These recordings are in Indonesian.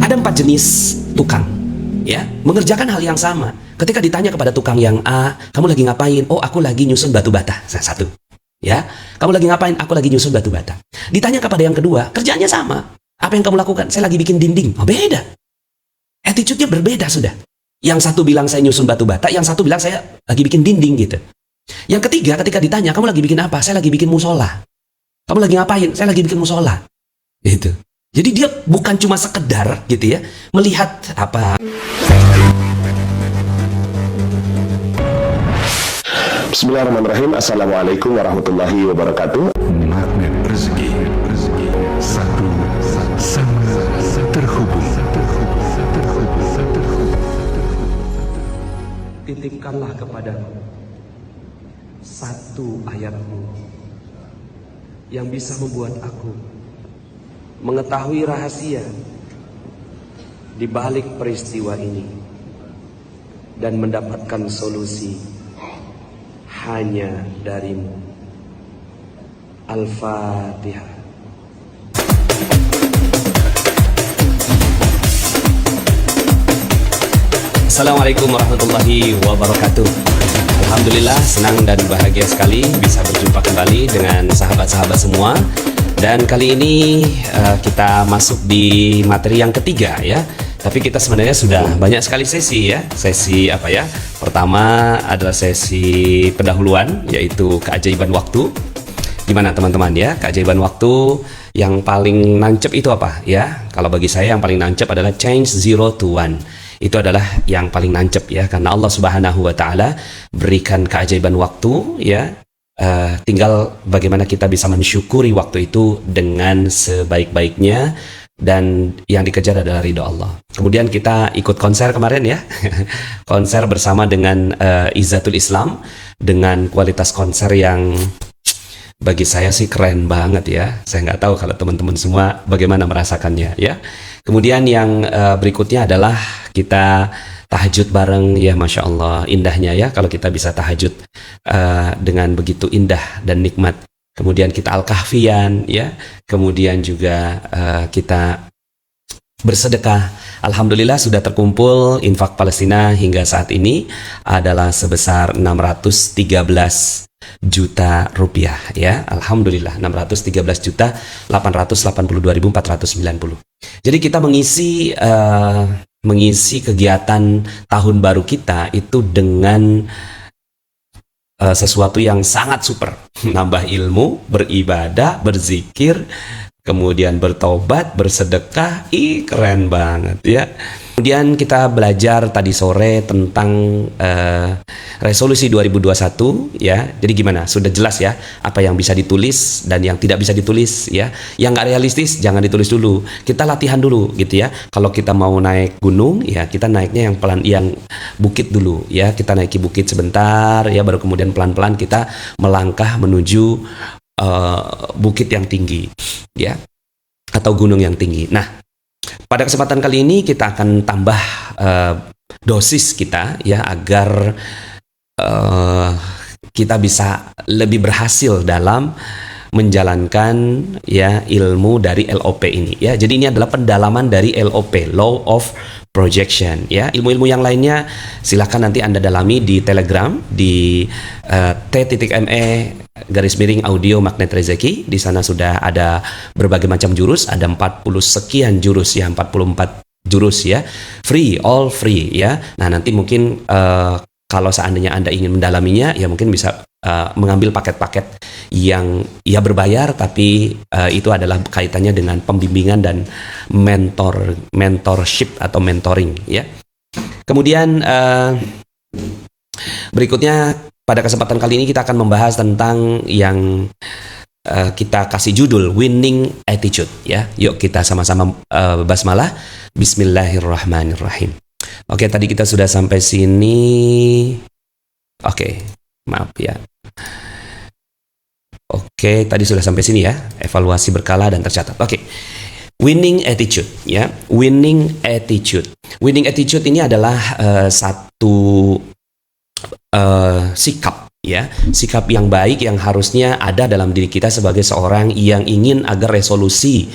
Ada 4 jenis tukang, ya, mengerjakan hal yang sama. Ketika ditanya kepada tukang yang A, kamu lagi ngapain? Oh, aku lagi nyusun batu bata. Satu, ya. Kamu lagi ngapain? Aku lagi nyusun batu bata. Ditanya kepada yang kedua, kerjanya sama. Apa yang kamu lakukan? Saya lagi bikin dinding. Oh, beda. Attitude-nya berbeda sudah. Yang satu bilang saya nyusun batu bata, yang satu bilang saya lagi bikin dinding gitu. Yang ketiga, ketika ditanya, kamu lagi bikin apa? Saya lagi bikin musola. Kamu lagi ngapain? Saya lagi bikin musola. Gitu. Jadi dia bukan cuma sekedar gitu ya, melihat apa. Bismillahirrahmanirrahim. Assalamualaikum warahmatullahi wabarakatuh. Magnet rezeki, satu sama terhubung. Titipkanlah kepadaku satu ayatmu yang bisa membuat aku mengetahui rahasia di balik peristiwa ini dan mendapatkan solusi hanya darimu. Al-Fatihah. Assalamualaikum warahmatullahi wabarakatuh. Alhamdulillah, senang dan bahagia sekali bisa berjumpa kembali dengan sahabat-sahabat semua. Dan kali ini kita masuk di materi yang ketiga ya. Tapi kita sebenarnya sudah banyak sekali sesi ya. Sesi apa ya? Pertama adalah sesi pendahuluan, yaitu keajaiban waktu. Gimana teman-teman ya? Keajaiban waktu yang paling nancep itu apa ya? Kalau bagi saya yang paling nancep adalah change 0 to 1. Itu adalah yang paling nancep ya, karena Allah Subhanahu wa taala berikan keajaiban waktu ya. Tinggal bagaimana kita bisa mensyukuri waktu itu dengan sebaik-baiknya, dan yang dikejar adalah ridho Allah. Kemudian kita ikut konser kemarin ya. Konser bersama dengan Izzatul Islam, dengan kualitas konser yang bagi saya sih keren banget ya. Saya nggak tahu kalau teman-teman semua bagaimana merasakannya ya. Kemudian yang berikutnya adalah kita tahajud bareng ya, Masya Allah, indahnya ya kalau kita bisa tahajud dengan begitu indah dan nikmat. Kemudian kita al-kahfian ya, kemudian juga kita bersedekah. Alhamdulillah sudah terkumpul infak Palestina hingga saat ini adalah sebesar 613 juta rupiah ya. Alhamdulillah 613.882.490. Jadi kita mengisi kegiatan tahun baru kita itu dengan sesuatu yang sangat super. Nambah ilmu, beribadah, berzikir, kemudian bertobat, bersedekah. Keren banget ya. Kemudian kita belajar tadi sore tentang resolusi 2021 ya. Jadi gimana? Sudah jelas ya apa yang bisa ditulis dan yang tidak bisa ditulis ya. Yang nggak realistis jangan ditulis dulu. Kita latihan dulu gitu ya. Kalau kita mau naik gunung ya, kita naiknya yang pelan, yang bukit dulu ya. Kita naiki bukit sebentar ya, baru kemudian pelan-pelan kita melangkah menuju bukit yang tinggi ya, atau gunung yang tinggi. Nah, pada kesempatan kali ini kita akan tambah dosis kita ya, agar kita bisa lebih berhasil dalam menjalankan ya ilmu dari LOP ini ya. Jadi ini adalah pendalaman dari LOP, Law of Projection ya. Ilmu-ilmu yang lainnya silahkan nanti Anda dalami di Telegram di t.me/audio magnet rezeki. Di sana sudah ada berbagai macam jurus, ada 40 sekian jurus ya, 44 jurus ya. Free, all free ya. Nah, nanti mungkin kalau seandainya Anda ingin mendalaminya ya mungkin bisa mengambil paket-paket yang ya berbayar, tapi itu adalah kaitannya dengan pembimbingan dan mentorship atau mentoring ya. Kemudian berikutnya pada kesempatan kali ini kita akan membahas tentang yang kita kasih judul winning attitude ya. Yuk kita sama-sama basmalah. Bismillahirrahmanirrahim. Oke, tadi kita sudah sampai sini. Oke, maaf ya. Oke, tadi sudah sampai sini ya. Evaluasi berkala dan tercatat. Oke. Winning attitude ya. Winning attitude. Winning attitude ini adalah satu sikap ya. Sikap yang baik yang harusnya ada dalam diri kita sebagai seorang yang ingin agar resolusi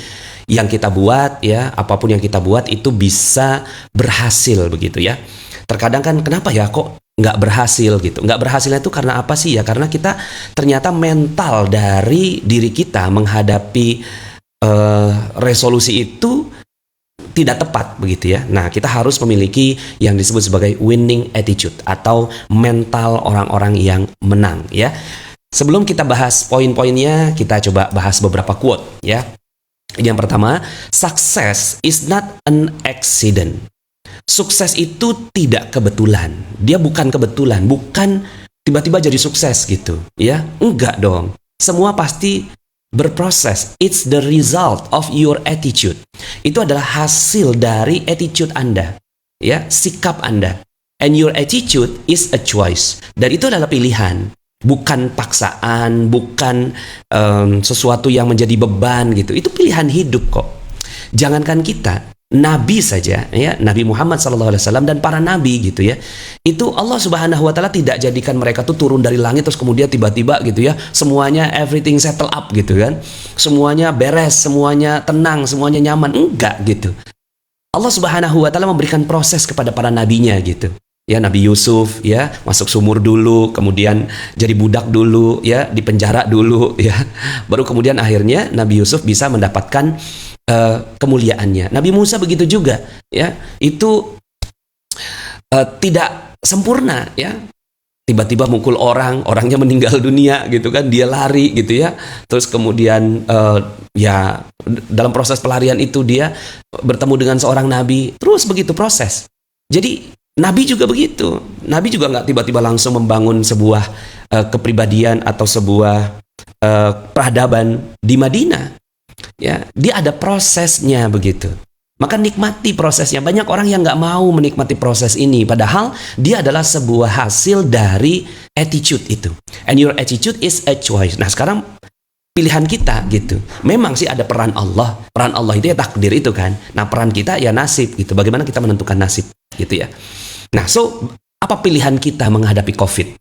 yang kita buat ya, apapun yang kita buat itu bisa berhasil begitu ya. Terkadang kan kenapa ya kok nggak berhasil gitu. Nggak berhasilnya itu karena apa sih ya? Karena kita ternyata mental dari diri kita menghadapi resolusi itu tidak tepat begitu ya. Nah, kita harus memiliki yang disebut sebagai winning attitude atau mental orang-orang yang menang ya. Sebelum kita bahas poin-poinnya, kita coba bahas beberapa quote ya. Yang pertama, success is not an accident. Sukses itu tidak kebetulan. Dia bukan kebetulan, bukan tiba-tiba jadi sukses gitu, ya. Enggak dong. Semua pasti berproses. It's the result of your attitude. Itu adalah hasil dari attitude Anda, ya, sikap Anda. And your attitude is a choice. Dan itu adalah pilihan, bukan paksaan, bukan sesuatu yang menjadi beban gitu. Itu pilihan hidup kok. Jangankan kita, Nabi saja ya, Nabi Muhammad SAW dan para nabi gitu ya, itu Allah Subhanahu Wa Taala tidak jadikan mereka tuh turun dari langit terus kemudian tiba-tiba gitu ya semuanya everything settle up gitu kan, semuanya beres, semuanya tenang, semuanya nyaman. Enggak gitu. Allah Subhanahu Wa Taala memberikan proses kepada para nabinya gitu ya. Nabi Yusuf ya masuk sumur dulu, kemudian jadi budak dulu ya, di penjara dulu ya, baru kemudian akhirnya Nabi Yusuf bisa mendapatkan kemuliaannya. Nabi Musa begitu juga ya, itu tidak sempurna ya, tiba-tiba mukul orang, orangnya meninggal dunia gitu kan, dia lari gitu ya, terus kemudian ya dalam proses pelarian itu dia bertemu dengan seorang nabi, terus begitu proses. Jadi Nabi juga begitu, Nabi juga nggak tiba-tiba langsung membangun sebuah kepribadian atau sebuah peradaban di Madinah. Ya, dia ada prosesnya begitu. Maka nikmati prosesnya. Banyak orang yang nggak mau menikmati proses ini, padahal dia adalah sebuah hasil dari attitude itu. And your attitude is a choice. Nah, sekarang pilihan kita gitu. Memang sih ada peran Allah. Peran Allah itu ya takdir itu kan. Nah, peran kita ya nasib gitu. Bagaimana kita menentukan nasib gitu ya. Nah, so apa pilihan kita menghadapi COVID?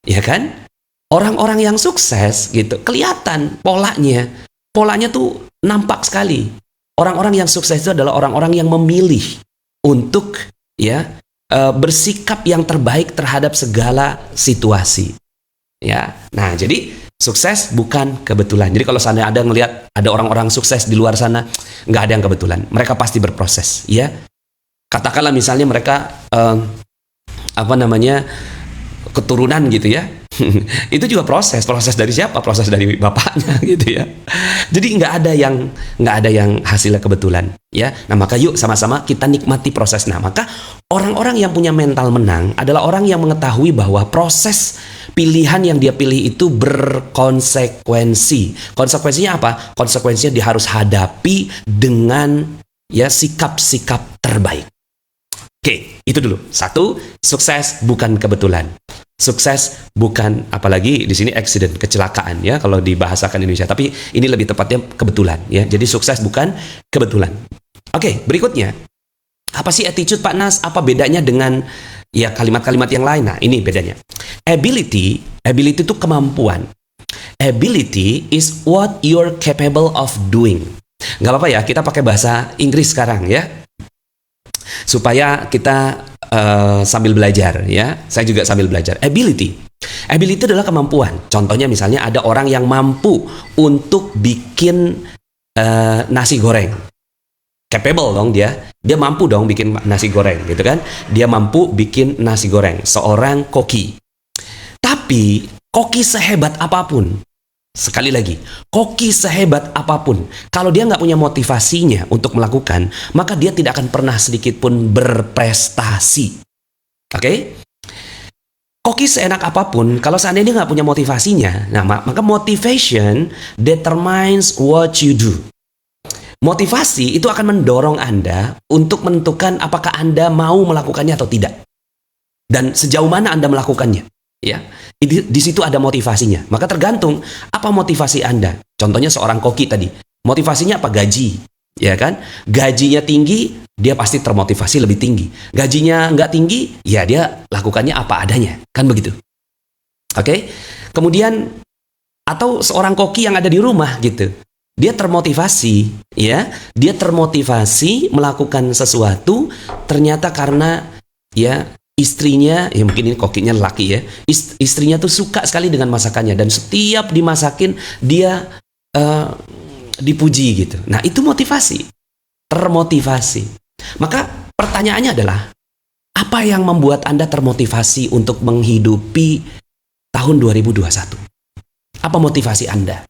Ya kan? Orang-orang yang sukses gitu, kelihatan polanya. Polanya tuh nampak sekali. Orang-orang yang sukses itu adalah orang-orang yang memilih untuk ya bersikap yang terbaik terhadap segala situasi. Ya, nah jadi sukses bukan kebetulan. Jadi kalau seandainya ada ngelihat ada orang-orang sukses di luar sana, nggak ada yang kebetulan. Mereka pasti berproses. Ya, katakanlah misalnya mereka keturunan gitu ya. Itu juga proses dari siapa? Proses dari bapaknya gitu ya. Jadi nggak ada yang hasilnya kebetulan ya. Nah, maka yuk sama-sama kita nikmati proses. Nah, maka orang-orang yang punya mental menang adalah orang yang mengetahui bahwa proses pilihan yang dia pilih itu berkonsekuensi. Konsekuensinya apa? Konsekuensinya dia harus hadapi dengan ya sikap-sikap terbaik. Oke, itu dulu. 1, sukses bukan kebetulan. Sukses bukan, apalagi di sini accident, kecelakaan ya kalau dibahasakan Indonesia. Tapi ini lebih tepatnya kebetulan ya. Jadi sukses bukan kebetulan. Oke, berikutnya. Apa sih attitude Pak Nas? Apa bedanya dengan ya kalimat-kalimat yang lain? Nah, ini bedanya. Ability itu kemampuan. Ability is what you're capable of doing. Nggak apa-apa ya, kita pakai bahasa Inggris sekarang ya. Supaya kita sambil belajar ya. Saya juga sambil belajar. Ability adalah kemampuan. Contohnya misalnya ada orang yang mampu untuk bikin nasi goreng. Capable dong dia mampu dong bikin nasi goreng gitu kan. Dia mampu bikin nasi goreng. Seorang koki. Tapi koki sehebat apapun, sekali lagi, koki sehebat apapun, kalau dia nggak punya motivasinya untuk melakukan, maka dia tidak akan pernah sedikit pun berprestasi. Oke? Koki seenak apapun, kalau seandainya dia nggak punya motivasinya, nah maka motivation determines what you do. Motivasi itu akan mendorong Anda untuk menentukan apakah Anda mau melakukannya atau tidak. Dan sejauh mana Anda melakukannya. Ya, di situ ada motivasinya. Maka tergantung apa motivasi Anda. Contohnya seorang koki tadi, motivasinya apa? Gaji, ya kan? Gajinya tinggi, dia pasti termotivasi lebih tinggi. Gajinya nggak tinggi, ya dia lakukannya apa adanya, kan begitu? Oke? Kemudian atau seorang koki yang ada di rumah gitu, Dia termotivasi, ya. Dia termotivasi melakukan sesuatu ternyata karena ya istrinya, ya mungkin ini kokinya laki ya. Istrinya tuh suka sekali dengan masakannya dan setiap dimasakin dia dipuji gitu. Nah, itu motivasi. Termotivasi. Maka pertanyaannya adalah, apa yang membuat Anda termotivasi untuk menghidupi tahun 2021? Apa motivasi Anda?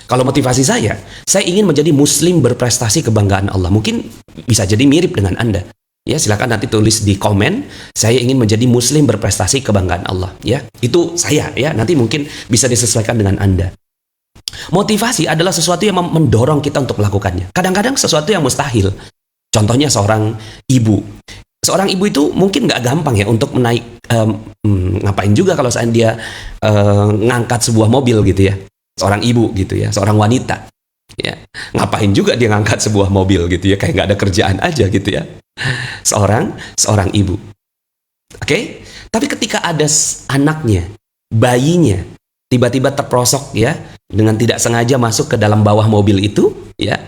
Kalau motivasi saya ingin menjadi muslim berprestasi kebanggaan Allah. Mungkin bisa jadi mirip dengan Anda. Ya, silakan nanti tulis di komen, saya ingin menjadi muslim berprestasi kebanggaan Allah. Ya, itu saya ya. Nanti mungkin bisa disesuaikan dengan Anda. Motivasi adalah sesuatu yang mendorong kita untuk melakukannya. Kadang-kadang sesuatu yang mustahil. Contohnya seorang ibu. Seorang ibu itu mungkin nggak gampang ya untuk ngapain juga kalau dia ngangkat sebuah mobil gitu ya. Seorang ibu gitu ya, seorang wanita. Ya, ngapain juga dia ngangkat sebuah mobil gitu ya, kayak nggak ada kerjaan aja gitu ya. Seorang ibu. Oke? Tapi ketika ada anaknya, bayinya, tiba-tiba terprosok ya, dengan tidak sengaja masuk ke dalam bawah mobil itu, ya,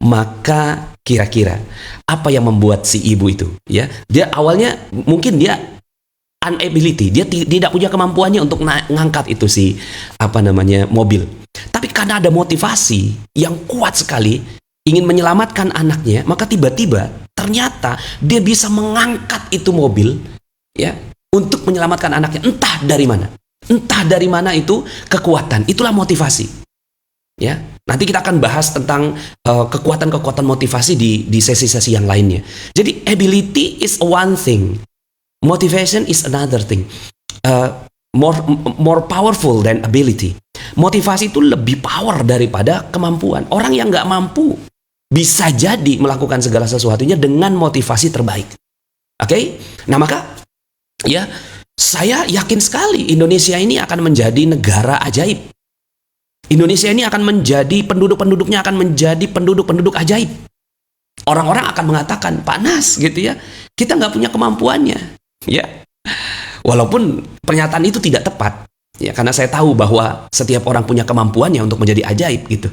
maka kira-kira apa yang membuat si ibu itu, ya, dia awalnya mungkin dia inability, dia tidak punya kemampuannya untuk ngangkat itu mobil. Tapi karena ada motivasi yang kuat sekali ingin menyelamatkan anaknya, maka tiba-tiba ternyata dia bisa mengangkat itu mobil ya untuk menyelamatkan anaknya, entah dari mana. Entah dari mana itu kekuatan, itulah motivasi. Ya, nanti kita akan bahas tentang kekuatan-kekuatan motivasi di sesi-sesi yang lainnya. Jadi ability is one thing, motivation is another thing. More powerful than ability. Motivasi itu lebih power daripada kemampuan. Orang yang nggak mampu bisa jadi melakukan segala sesuatunya dengan motivasi terbaik. Oke? Nah maka ya saya yakin sekali Indonesia ini akan menjadi negara ajaib. Indonesia ini akan menjadi penduduk-penduduknya akan menjadi penduduk-penduduk ajaib. Orang-orang akan mengatakan, Pak Nas gitu ya, kita nggak punya kemampuannya. Ya, walaupun pernyataan itu tidak tepat, ya karena saya tahu bahwa setiap orang punya kemampuannya untuk menjadi ajaib gitu.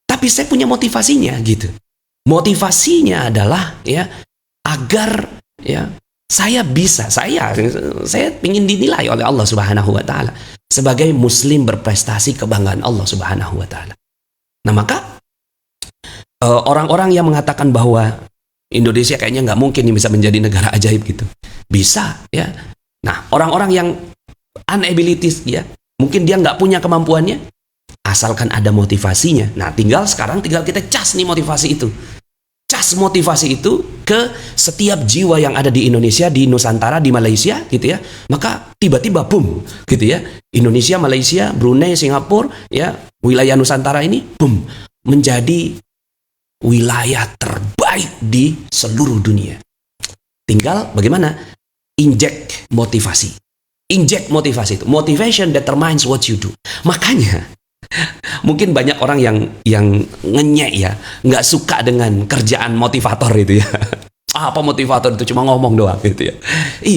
Tapi saya punya motivasinya gitu. Motivasinya adalah ya agar ya saya ingin dinilai oleh Allah Subhanahu wa taala sebagai muslim berprestasi kebanggaan Allah Subhanahu wa taala. Nah, maka orang-orang yang mengatakan bahwa Indonesia kayaknya nggak mungkin bisa menjadi negara ajaib gitu. Bisa ya. Nah, orang-orang yang unabilities ya, mungkin dia nggak punya kemampuannya, asalkan ada motivasinya. Nah, tinggal kita cas nih motivasi itu. Cas motivasi itu ke setiap jiwa yang ada di Indonesia, di Nusantara, di Malaysia gitu ya. Maka tiba-tiba boom gitu ya. Indonesia, Malaysia, Brunei, Singapura ya, wilayah Nusantara ini boom menjadi wilayah terbaik di seluruh dunia. Tinggal bagaimana? Inject motivasi. Inject motivasi itu. Motivation determines what you do. Makanya mungkin banyak orang yang ngenyek ya, nggak suka dengan kerjaan motivator itu ya. Apa motivator itu cuma ngomong doang gitu ya.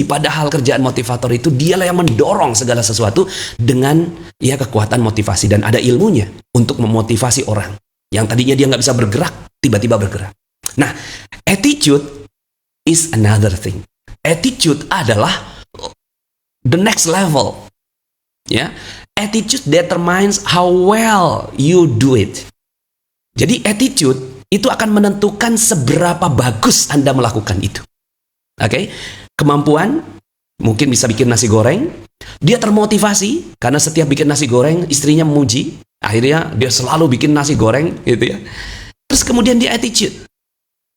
Padahal kerjaan motivator itu dialah yang mendorong segala sesuatu dengan ya kekuatan motivasi, dan ada ilmunya untuk memotivasi orang yang tadinya dia nggak bisa bergerak tiba-tiba bergerak. Nah, attitude is another thing. Attitude adalah the next level. Ya, attitude determines how well you do it. Jadi attitude itu akan menentukan seberapa bagus Anda melakukan itu. Oke? Kemampuan, mungkin bisa bikin nasi goreng. Dia termotivasi karena setiap bikin nasi goreng istrinya memuji. Akhirnya dia selalu bikin nasi goreng gitu ya. Terus kemudian dia attitude.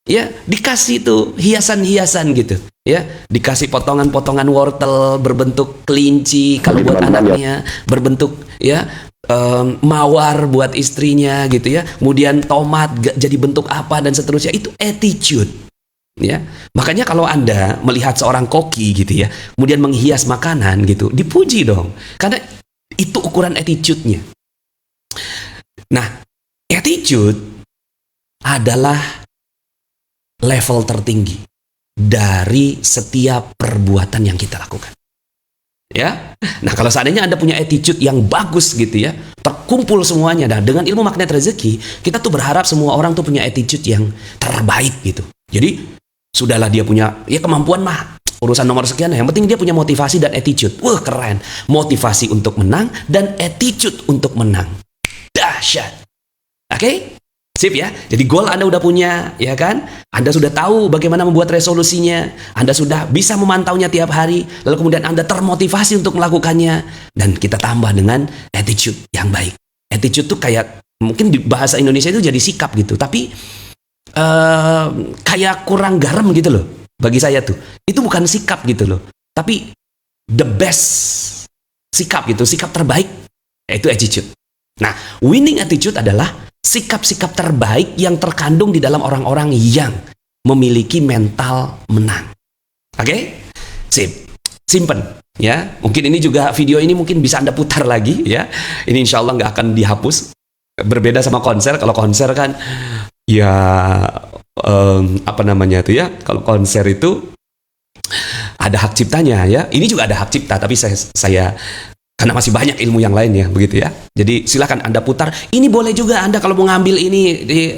Ya, dikasih tuh hiasan-hiasan gitu, ya, dikasih potongan-potongan wortel berbentuk kelinci kalau buat anaknya, berbentuk ya mawar buat istrinya gitu ya, kemudian tomat jadi bentuk apa dan seterusnya. Itu attitude, ya. Makanya kalau Anda melihat seorang koki gitu ya, kemudian menghias makanan gitu, dipuji dong, karena itu ukuran attitude-nya. Nah, attitude adalah level tertinggi dari setiap perbuatan yang kita lakukan. Ya. Nah, kalau seandainya Anda punya attitude yang bagus gitu ya, terkumpul semuanya. Nah, dengan ilmu magnet rezeki, kita tuh berharap semua orang tuh punya attitude yang terbaik gitu. Jadi, sudahlah dia punya ya kemampuan mah urusan nomor sekian, yang penting dia punya motivasi dan attitude. Wah, keren. Motivasi untuk menang dan attitude untuk menang. Dahsyat. Oke? Sip ya. Jadi goal Anda udah punya, ya kan? Anda sudah tahu bagaimana membuat resolusinya. Anda sudah bisa memantaunya tiap hari. Lalu kemudian Anda termotivasi untuk melakukannya. Dan kita tambah dengan attitude yang baik. Attitude tuh kayak, mungkin di bahasa Indonesia itu jadi sikap gitu. Tapi kayak kurang garam gitu loh. Bagi saya tuh. Itu bukan sikap gitu loh. Tapi the best sikap gitu. Sikap terbaik. Yaitu attitude. Nah, winning attitude adalah sikap-sikap terbaik yang terkandung di dalam orang-orang yang memiliki mental menang. Oke? Sip. Simpen. Ya, mungkin ini juga video ini mungkin bisa Anda putar lagi ya. Ini insya Allah nggak akan dihapus. Berbeda sama konser. Kalau konser kan ya apa namanya itu ya? Kalau konser itu ada hak ciptanya ya. Ini juga ada hak cipta, tapi saya karena masih banyak ilmu yang lain ya, begitu ya. Jadi silakan Anda putar. Ini boleh juga Anda kalau mau ngambil ini di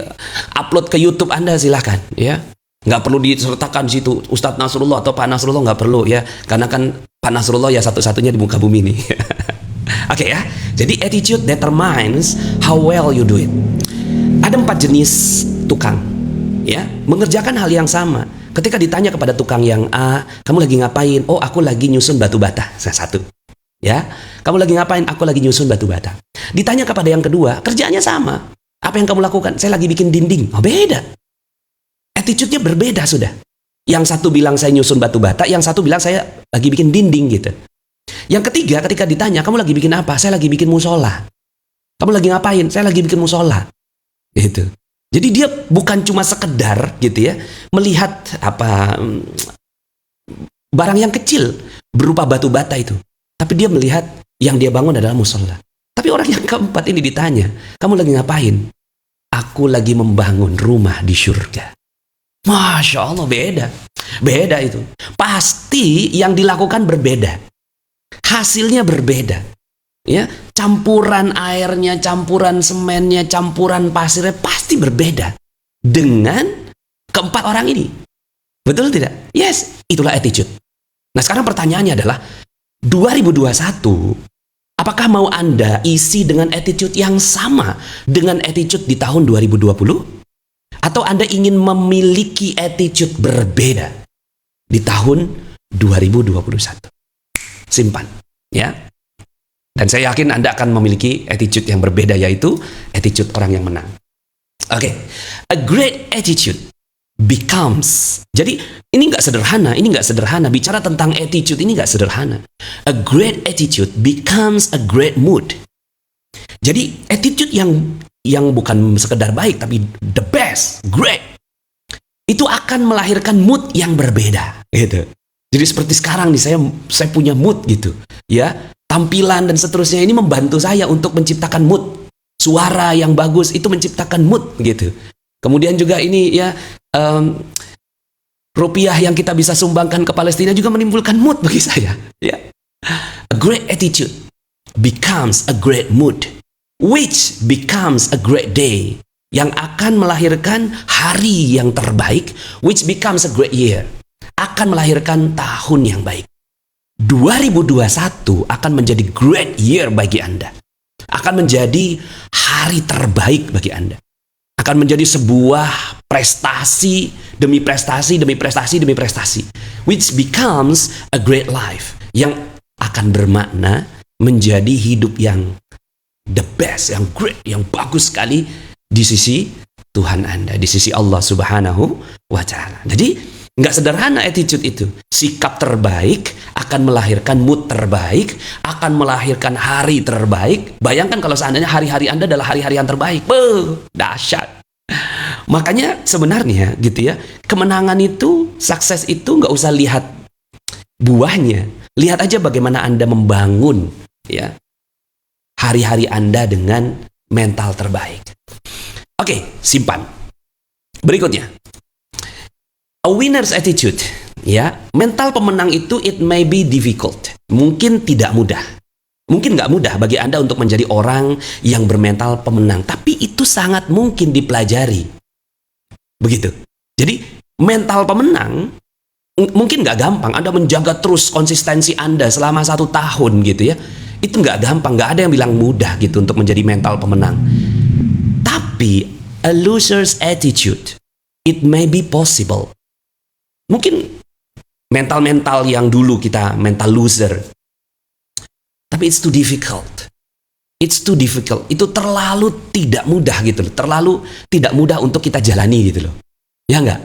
upload ke YouTube Anda, silakan ya. Nggak perlu disertakan di situ Ustadz Nasrullah atau Pak Nasrullah, nggak perlu ya. Karena kan Pak Nasrullah ya satu-satunya di muka bumi ini. Oke ya. Jadi attitude determines how well you do it. Ada 4 jenis tukang ya, mengerjakan hal yang sama. Ketika ditanya kepada tukang yang A, kamu lagi ngapain? Oh, aku lagi nyusun batu bata. Satu. Ya, kamu lagi ngapain? Aku lagi nyusun batu bata. Ditanya kepada yang kedua, kerjaannya sama. Apa yang kamu lakukan? Saya lagi bikin dinding. Oh, beda. Attitude-nya berbeda sudah. Yang satu bilang saya nyusun batu bata, yang satu bilang saya lagi bikin dinding gitu. Yang ketiga, ketika ditanya, kamu lagi bikin apa? Saya lagi bikin musola. Kamu lagi ngapain? Saya lagi bikin musola. Gitu. Jadi dia bukan cuma sekedar gitu ya, melihat apa barang yang kecil berupa batu bata itu. Tapi dia melihat yang dia bangun adalah musola. Tapi orang yang keempat ini ditanya, kamu lagi ngapain? Aku lagi membangun rumah di surga. Masya Allah, beda. Beda itu. Pasti yang dilakukan berbeda. Hasilnya berbeda. Ya, campuran airnya, campuran semennya, campuran pasirnya pasti berbeda. Dengan keempat orang ini. Betul tidak? Yes, itulah attitude. Nah, sekarang pertanyaannya adalah 2021, apakah mau Anda isi dengan attitude yang sama dengan attitude di tahun 2020? Atau Anda ingin memiliki attitude berbeda di tahun 2021? Simpan, ya. Dan saya yakin Anda akan memiliki attitude yang berbeda, yaitu attitude orang yang menang. Oke, a great attitude becomes. Jadi ini nggak sederhana. Bicara tentang attitude ini nggak sederhana. A great attitude becomes a great mood. Jadi attitude yang bukan sekedar baik tapi the best, great, itu akan melahirkan mood yang berbeda. Gitu. Jadi seperti sekarang nih saya punya mood gitu, ya. Tampilan dan seterusnya ini membantu saya untuk menciptakan mood. Suara yang bagus itu menciptakan mood gitu. Kemudian juga ini ya rupiah yang kita bisa sumbangkan ke Palestina juga menimbulkan mood bagi saya. Ya. A great attitude becomes a great mood, which becomes a great day, yang akan melahirkan hari yang terbaik, which becomes a great year, akan melahirkan tahun yang baik. 2021 akan menjadi great year bagi Anda. Akan menjadi hari terbaik bagi Anda. Akan menjadi sebuah prestasi demi prestasi demi prestasi demi prestasi, which becomes a great life, yang akan bermakna menjadi hidup yang the best, yang great, yang bagus sekali di sisi Tuhan Anda, di sisi Allah Subhanahu wa Ta'ala. Jadi nggak sederhana attitude itu. Sikap terbaik akan melahirkan mood terbaik, akan melahirkan hari terbaik. Bayangkan kalau seandainya hari-hari Anda adalah hari-hari yang terbaik. Dahsyat. Makanya sebenarnya gitu ya, kemenangan itu, sukses itu nggak usah lihat buahnya. Lihat aja bagaimana Anda membangun ya hari-hari Anda dengan mental terbaik. Oke, simpan. Berikutnya, a winner's attitude, Ya, mental pemenang itu it may be difficult. Mungkin tidak mudah. Mungkin nggak mudah bagi Anda untuk menjadi orang yang bermental pemenang. Tapi itu sangat mungkin dipelajari. Begitu. Jadi, mental pemenang mungkin nggak gampang. Anda menjaga terus konsistensi Anda selama 1 tahun gitu ya. Itu nggak gampang. Nggak ada yang bilang mudah gitu untuk menjadi mental pemenang. Tapi, a loser's attitude, it may be possible. Mungkin mental-mental yang dulu kita mental loser. Tapi it's too difficult. It's too difficult. Itu terlalu tidak mudah gitu loh. Terlalu tidak mudah untuk kita jalani gitu loh. Ya enggak?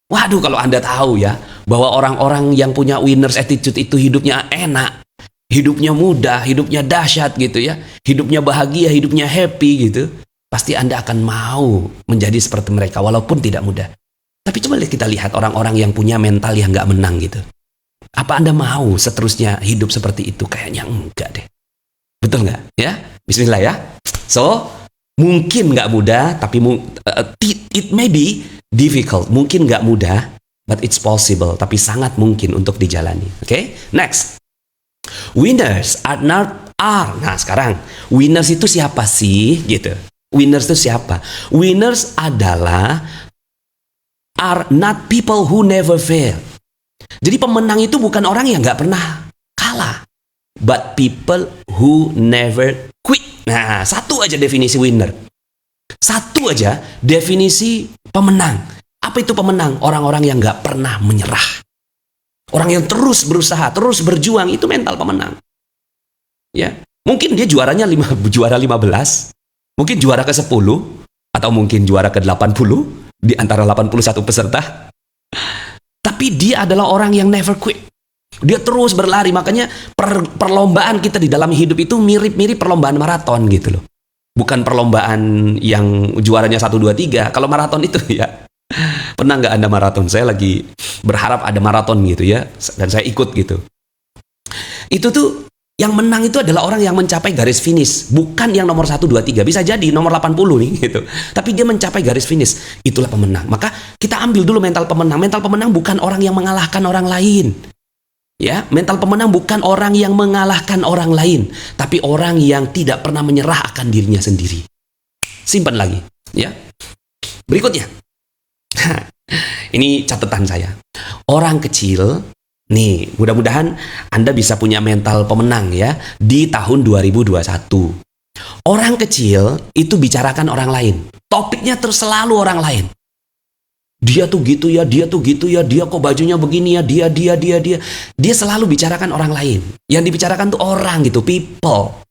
Waduh, kalau Anda tahu ya, bahwa orang-orang yang punya winner's attitude itu hidupnya enak. Hidupnya mudah, hidupnya dahsyat gitu ya. Hidupnya bahagia, hidupnya happy gitu. Pasti Anda akan mau menjadi seperti mereka walaupun tidak mudah. Tapi coba kita lihat orang-orang yang punya mental yang nggak menang gitu. Apa Anda mau seterusnya hidup seperti itu? Kayaknya enggak deh. Betul nggak? Ya, Bismillah ya. So, mungkin nggak mudah, tapi it may be difficult. Mungkin nggak mudah, but it's possible. Tapi sangat mungkin untuk dijalani. Oke? Next. Winners are not are. Nah, sekarang winners itu siapa sih? Gitu. Winners itu siapa? Winners adalah are not people who never fail. Jadi pemenang itu bukan orang yang nggak pernah kalah, but people who never quit. Nah, satu aja definisi winner. Satu aja definisi pemenang. Apa itu pemenang? Orang-orang yang nggak pernah menyerah. Orang yang terus berusaha, terus berjuang, itu mental pemenang. Ya, mungkin dia juara 15, mungkin juara ke-10, atau mungkin juara ke-80 di antara 81 peserta. Tapi dia adalah orang yang never quit. Dia terus berlari. Makanya perlombaan kita di dalam hidup itu mirip-mirip perlombaan maraton gitu loh. Bukan perlombaan yang juaranya 1, 2, 3. Kalau maraton itu ya, pernah nggak Anda maraton? Saya lagi berharap ada maraton gitu ya, dan saya ikut gitu. Itu tuh yang menang itu adalah orang yang mencapai garis finish, bukan yang nomor 1, 2, 3. Bisa jadi nomor 80 nih gitu. Tapi dia mencapai garis finish. Itulah pemenang. Maka kita ambil dulu mental pemenang. Mental pemenang bukan orang yang mengalahkan orang lain. Ya, mental pemenang bukan orang yang mengalahkan orang lain, tapi orang yang tidak pernah menyerah akan dirinya sendiri. Simpan lagi, ya. Berikutnya. Ini catatan saya. Orang kecil, nih, mudah-mudahan Anda bisa punya mental pemenang ya di tahun 2021. Orang kecil itu bicarakan orang lain. Topiknya terus selalu orang lain. Dia tuh gitu ya, dia tuh gitu ya, dia kok bajunya begini ya, dia. Dia selalu bicarakan orang lain. Yang dibicarakan tuh orang gitu, people.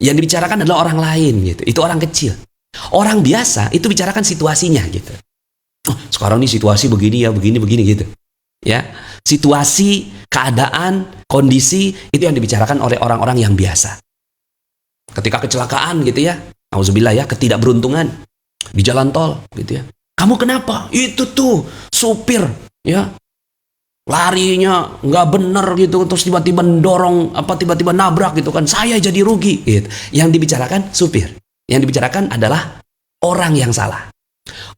Yang dibicarakan adalah orang lain gitu. Itu orang kecil. Orang biasa itu bicarakan situasinya gitu. Oh, sekarang nih situasi begini ya, begini gitu. Ya, situasi, keadaan, kondisi itu yang dibicarakan oleh orang-orang yang biasa. Ketika kecelakaan gitu ya, auzubillah ya, ketidakberuntungan di jalan tol gitu ya. Kamu kenapa? Itu tuh supir ya, larinya nggak bener gitu, terus tiba-tiba mendorong tiba-tiba nabrak gitu kan. Saya jadi rugi gitu. Yang dibicarakan supir. Yang dibicarakan adalah orang yang salah.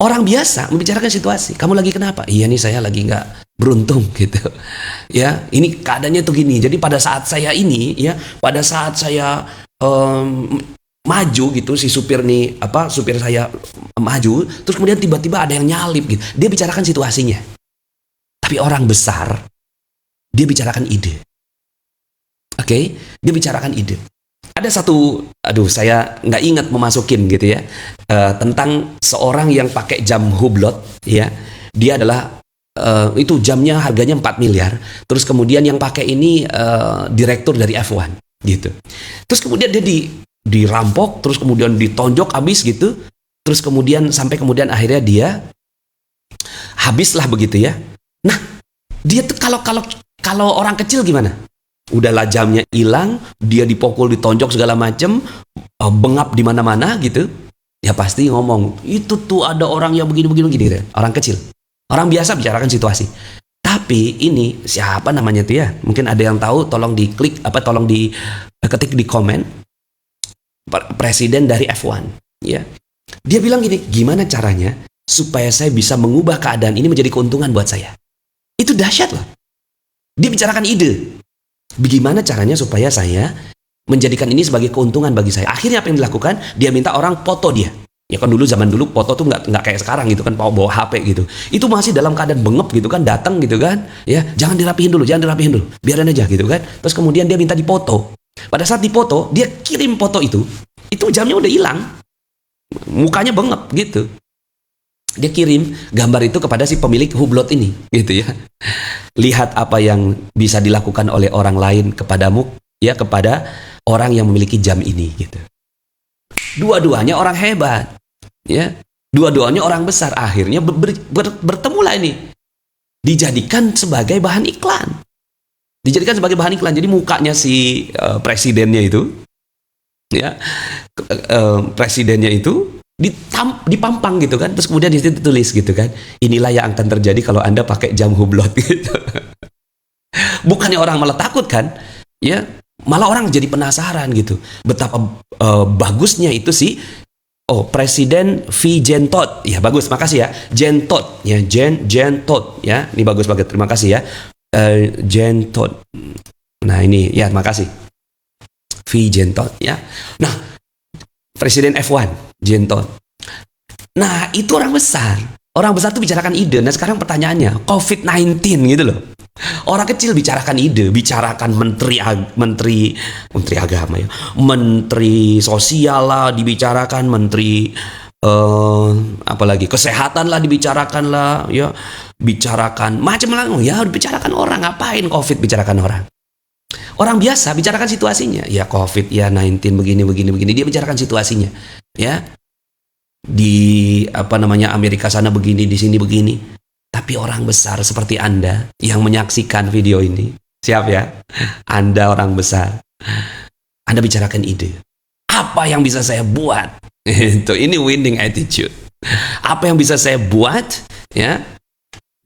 Orang biasa membicarakan situasi. Kamu lagi kenapa? Iya nih, saya lagi nggak beruntung gitu. Ya, ini keadaannya tuh gini. Jadi pada saat saya ini ya, pada saat saya maju gitu, si supir nih, supir saya maju, terus kemudian tiba-tiba ada yang nyalip gitu. Dia bicarakan situasinya. Tapi orang besar, dia bicarakan ide. Oke? Dia bicarakan ide. Ada satu, saya nggak ingat memasukin gitu ya, tentang seorang yang pakai jam Hublot ya. Dia adalah itu jamnya harganya 4 miliar. Terus kemudian yang pakai ini direktur dari F1 gitu. Terus kemudian dia dirampok, terus kemudian ditonjok habis gitu. Terus kemudian sampai kemudian akhirnya dia habislah begitu ya. Nah, dia tuh kalau orang kecil gimana? Udahlah jamnya hilang, dia dipukul, ditonjok segala macem, bengap di mana-mana gitu. Ya pasti ngomong, itu tuh ada orang yang begini gitu. Orang kecil. Orang biasa bicarakan situasi. Tapi ini siapa namanya tuh ya? Mungkin ada yang tahu, tolong diklik tolong diketik di komen. Presiden dari F1 ya. Dia bilang gini, gimana caranya supaya saya bisa mengubah keadaan ini menjadi keuntungan buat saya. Itu dahsyat loh. Dia bicarakan ide. Bagaimana caranya supaya saya menjadikan ini sebagai keuntungan bagi saya. Akhirnya apa yang dilakukan? Dia minta orang foto dia. Ya kan zaman dulu foto tuh nggak kayak sekarang gitu kan, bawa HP gitu. Itu masih dalam keadaan bengep gitu kan, datang gitu kan. Ya, jangan dirapihin dulu, biarin aja gitu kan. Terus kemudian dia minta difoto. Pada saat difoto, dia kirim foto itu jamnya udah hilang. Mukanya bengep gitu. Dia kirim gambar itu kepada si pemilik Hublot ini, gitu ya. Lihat apa yang bisa dilakukan oleh orang lain kepadamu, ya, kepada orang yang memiliki jam ini, gitu. Dua-duanya orang hebat, ya. Dua-duanya orang besar. Akhirnya bertemulah ini. Dijadikan sebagai bahan iklan. Jadi mukanya si presidennya itu, ya, presidennya itu dipampang gitu kan, terus kemudian di situ ditulis gitu kan, inilah yang akan terjadi kalau Anda pakai jam Hublot gitu. Bukannya orang malah takut kan, ya, malah orang jadi penasaran gitu, betapa bagusnya itu sih. Presiden V. Gentot, ya bagus, makasih ya, Gentot, ya, Gentot, ya, ini bagus banget, terima kasih ya, Gentot. Nah ini, ya, makasih, V. Gentot, ya. Nah, Presiden F1 Gentot. Nah, itu orang besar. Orang besar tuh bicarakan ide. Nah, sekarang pertanyaannya, COVID-19 gitu loh. Orang kecil bicarakan ide, bicarakan menteri agama ya. Menteri sosial lah dibicarakan, menteri apalagi kesehatan lah dibicarakan lah, ya. Bicarakan macam lah, ya, bicarakan orang. Ngapain COVID bicarakan orang? Orang biasa bicarakan situasinya. Ya COVID, ya 19 begini. Dia bicarakan situasinya. Ya. Di Amerika sana begini, di sini begini. Tapi orang besar seperti Anda yang menyaksikan video ini, siap ya? Anda orang besar. Anda bicarakan ide. Apa yang bisa saya buat? Ini winning attitude. Apa yang bisa saya buat, ya,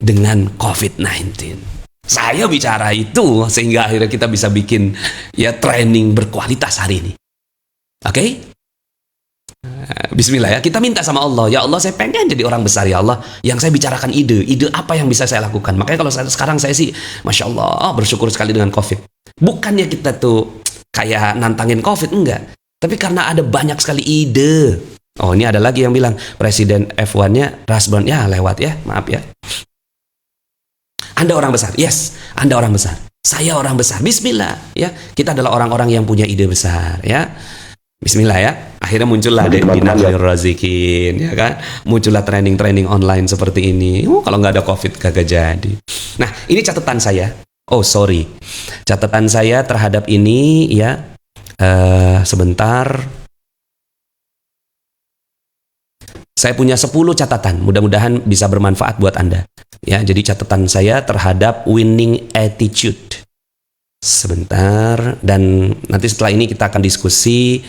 dengan COVID-19? Saya bicara itu sehingga akhirnya kita bisa bikin, ya, training berkualitas hari ini. Oke? Bismillah ya, kita minta sama Allah, ya Allah, saya pengen jadi orang besar, ya Allah, yang saya bicarakan ide apa yang bisa saya lakukan. Makanya kalau sekarang saya sih, Masya Allah, bersyukur sekali dengan COVID. Bukannya kita tuh kayak nantangin COVID, enggak. Tapi karena ada banyak sekali ide. Ini ada lagi yang bilang, Presiden F1-nya Rasbon, ya lewat ya, maaf ya. Anda orang besar, yes, Anda orang besar. Saya orang besar, bismillah ya. Kita adalah orang-orang yang punya ide besar, ya. Bismillah ya. Akhirnya muncullah Dinaklir Razikin, ya kan? Muncullah training online seperti ini. Kalau nggak ada COVID kagak jadi. Nah, ini catatan saya. Catatan saya terhadap ini, ya. Sebentar. Saya punya 10 catatan. Mudah-mudahan bisa bermanfaat buat Anda. Ya, jadi catatan saya terhadap winning attitude. Sebentar, dan nanti setelah ini kita akan diskusi.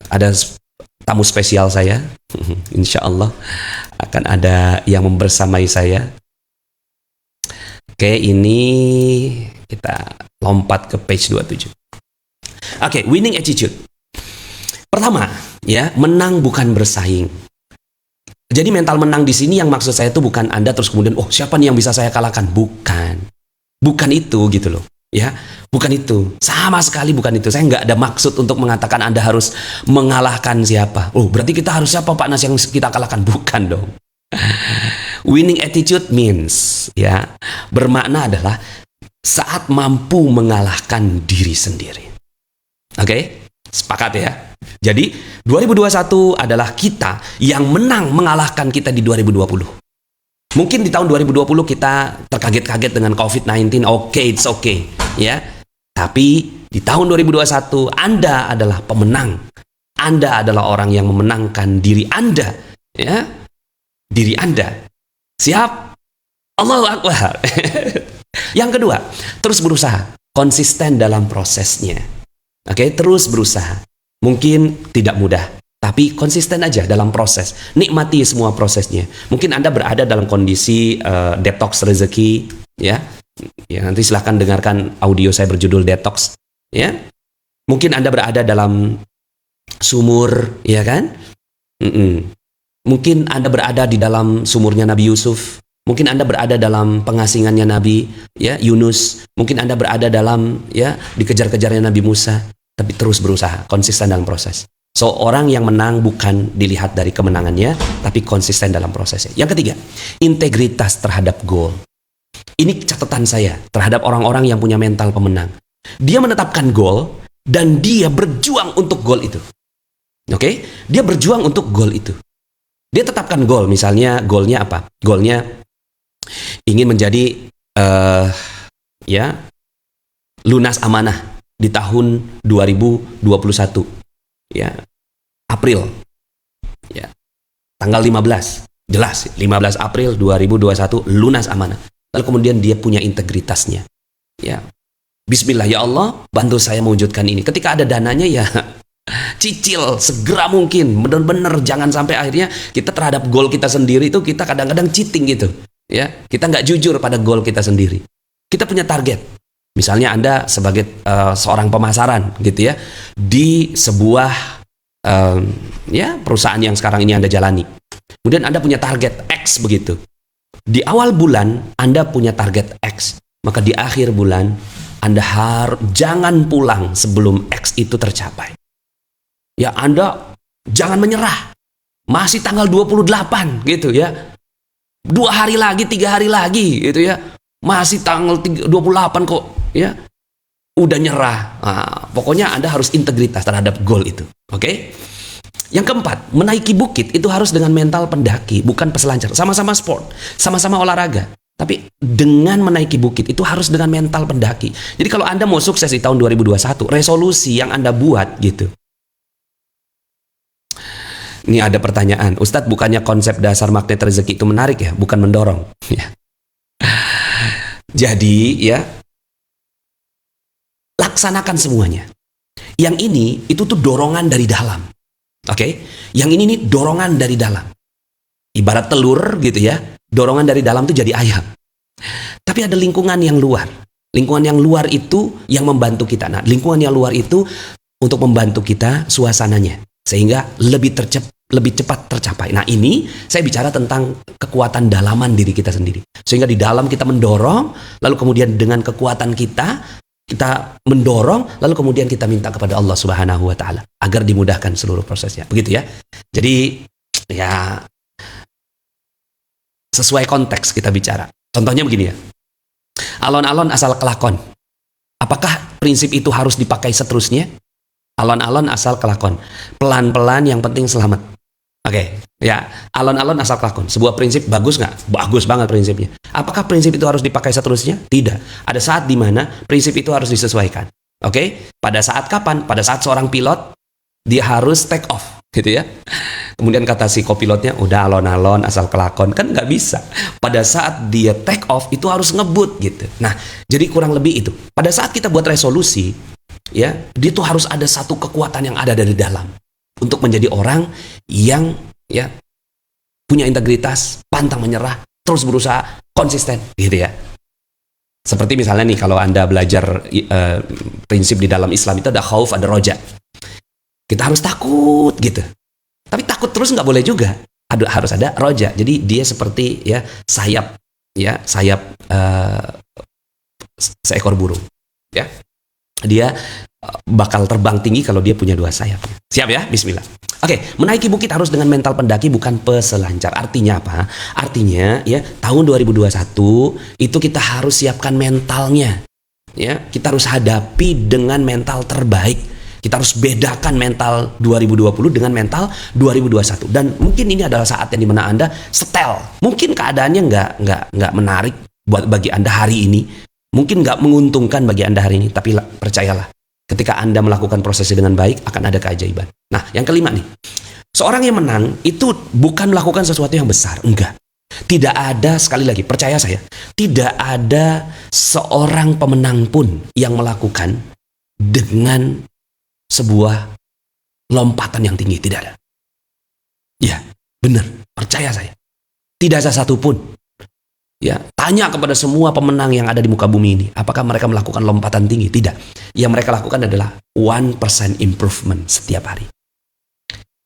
Ada tamu spesial saya. Insya Allah akan ada yang membersamai saya. Oke, ini kita lompat ke page 27. Oke, winning attitude. Pertama, ya, menang bukan bersaing. Jadi mental menang di sini yang maksud saya itu bukan Anda terus kemudian, siapa nih yang bisa saya kalahkan? Bukan itu gitu loh. Ya, bukan itu. Sama sekali bukan itu. Saya nggak ada maksud untuk mengatakan Anda harus mengalahkan siapa. Berarti kita harus siapa Pak Nas yang kita kalahkan? Bukan dong. Winning attitude means, ya, bermakna adalah saat mampu mengalahkan diri sendiri. Oke? Sepakat ya? Jadi 2021 adalah kita yang menang mengalahkan kita di 2020. Mungkin di tahun 2020 kita terkaget-kaget dengan COVID-19, it's okay, ya. Tapi di tahun 2021 Anda adalah pemenang. Anda adalah orang yang memenangkan diri Anda, ya. Diri Anda. Siap? Allahu Akbar. Yang kedua, terus berusaha, konsisten dalam prosesnya. Oke, terus berusaha. Mungkin tidak mudah, tapi konsisten aja dalam proses. Nikmati semua prosesnya. Mungkin Anda berada dalam kondisi detox rezeki, ya. Ya, nanti silahkan dengarkan audio saya berjudul Detox, ya. Mungkin Anda berada dalam sumur, ya kan? Mungkin Anda berada di dalam sumurnya Nabi Yusuf. Mungkin Anda berada dalam pengasingannya Nabi ya Yunus, mungkin Anda berada dalam ya dikejar-kejarnya Nabi Musa, tapi terus berusaha, konsisten dalam proses. So, orang yang menang bukan dilihat dari kemenangannya, tapi konsisten dalam prosesnya. Yang ketiga, integritas terhadap goal. Ini catatan saya terhadap orang-orang yang punya mental pemenang. Dia menetapkan goal dan dia berjuang untuk goal itu. Oke? Dia berjuang untuk goal itu. Dia tetapkan goal, misalnya goalnya apa? Goalnya ingin menjadi lunas amanah di tahun 2021 ya, April ya, tanggal 15, jelas 15 April 2021 lunas amanah. Lalu kemudian dia punya integritasnya ya, Bismillah ya Allah, bantu saya mewujudkan ini. Ketika ada dananya ya cicil segera mungkin, benar-benar jangan sampai akhirnya kita terhadap goal kita sendiri itu kita kadang-kadang cheating gitu ya, kita nggak jujur pada goal kita sendiri. Kita punya target, misalnya Anda sebagai seorang pemasaran gitu ya, di sebuah perusahaan yang sekarang ini Anda jalani, kemudian Anda punya target X begitu. Di awal bulan Anda punya target X, maka di akhir bulan Anda jangan pulang sebelum X itu tercapai. Ya, Anda jangan menyerah. Masih tanggal 28 gitu ya. 2 hari lagi, 3 hari lagi gitu ya. Masih tanggal 28 kok ya. Udah nyerah. Nah, pokoknya Anda harus integritas terhadap goal itu. Oke? Yang keempat, menaiki bukit itu harus dengan mental pendaki, bukan peselancar. Sama-sama sport, sama-sama olahraga. Tapi dengan menaiki bukit itu harus dengan mental pendaki. Jadi kalau Anda mau sukses di tahun 2021, resolusi yang Anda buat gitu. Ini ada pertanyaan, Ustadz, bukannya konsep dasar magnet rezeki itu menarik ya, bukan mendorong ya. Jadi ya, laksanakan semuanya. Yang ini itu tuh dorongan dari dalam. Oke? Yang ini nih dorongan dari dalam. Ibarat telur gitu ya, dorongan dari dalam tuh jadi ayam. Tapi ada lingkungan yang luar. Lingkungan yang luar itu yang membantu kita. Nah, lingkungan yang luar itu untuk membantu kita suasananya, sehingga lebih cepat tercapai. Nah, ini saya bicara tentang kekuatan dalaman diri kita sendiri. Sehingga di dalam kita mendorong, lalu kemudian dengan kekuatan kita mendorong, lalu kemudian kita minta kepada Allah Subhanahu wa taala agar dimudahkan seluruh prosesnya. Begitu ya. Jadi ya sesuai konteks kita bicara. Contohnya begini ya. Alon-alon asal kelakon. Apakah prinsip itu harus dipakai seterusnya? Alon-alon asal kelakon. Pelan-pelan yang penting selamat. Oke, ya, alon-alon asal kelakon. Sebuah prinsip bagus nggak? Bagus banget prinsipnya. Apakah prinsip itu harus dipakai seterusnya? Tidak. Ada saat di mana prinsip itu harus disesuaikan. Oke? Pada saat kapan? Pada saat seorang pilot dia harus take off, gitu ya. Kemudian kata si kopilotnya, udah alon-alon asal kelakon, kan nggak bisa. Pada saat dia take off itu harus ngebut gitu. Nah, jadi kurang lebih itu. Pada saat kita buat resolusi, ya, dia tuh harus ada satu kekuatan yang ada dari dalam untuk menjadi orang yang ya punya integritas, pantang menyerah, terus berusaha, konsisten, gitu ya. Seperti misalnya nih, kalau Anda belajar prinsip di dalam Islam itu ada khauf, ada roja. Kita harus takut gitu. Tapi takut terus nggak boleh juga. Harus ada roja. Jadi dia seperti ya sayap seekor burung. Ya, dia bakal terbang tinggi kalau dia punya 2 sayap. Siap ya? Bismillah. Oke, menaiki bukit harus dengan mental pendaki, bukan peselancar. Artinya apa? Artinya ya tahun 2021 itu kita harus siapkan mentalnya. Ya, kita harus hadapi dengan mental terbaik. Kita harus bedakan mental 2020 dengan mental 2021. Dan mungkin ini adalah saat yang dimana Anda setel. Mungkin keadaannya nggak menarik bagi Anda hari ini. Mungkin nggak menguntungkan bagi Anda hari ini. Tapi percayalah, ketika Anda melakukan prosesnya dengan baik, akan ada keajaiban. Nah, yang kelima nih. Seorang yang menang itu bukan melakukan sesuatu yang besar. Enggak. Tidak ada, sekali lagi, percaya saya, tidak ada seorang pemenang pun yang melakukan dengan sebuah lompatan yang tinggi. Tidak ada. Ya, benar. Percaya saya. Tidak ada satupun. Ya, tanya kepada semua pemenang yang ada di muka bumi ini, apakah mereka melakukan lompatan tinggi? Tidak. Yang mereka lakukan adalah 1% improvement setiap hari.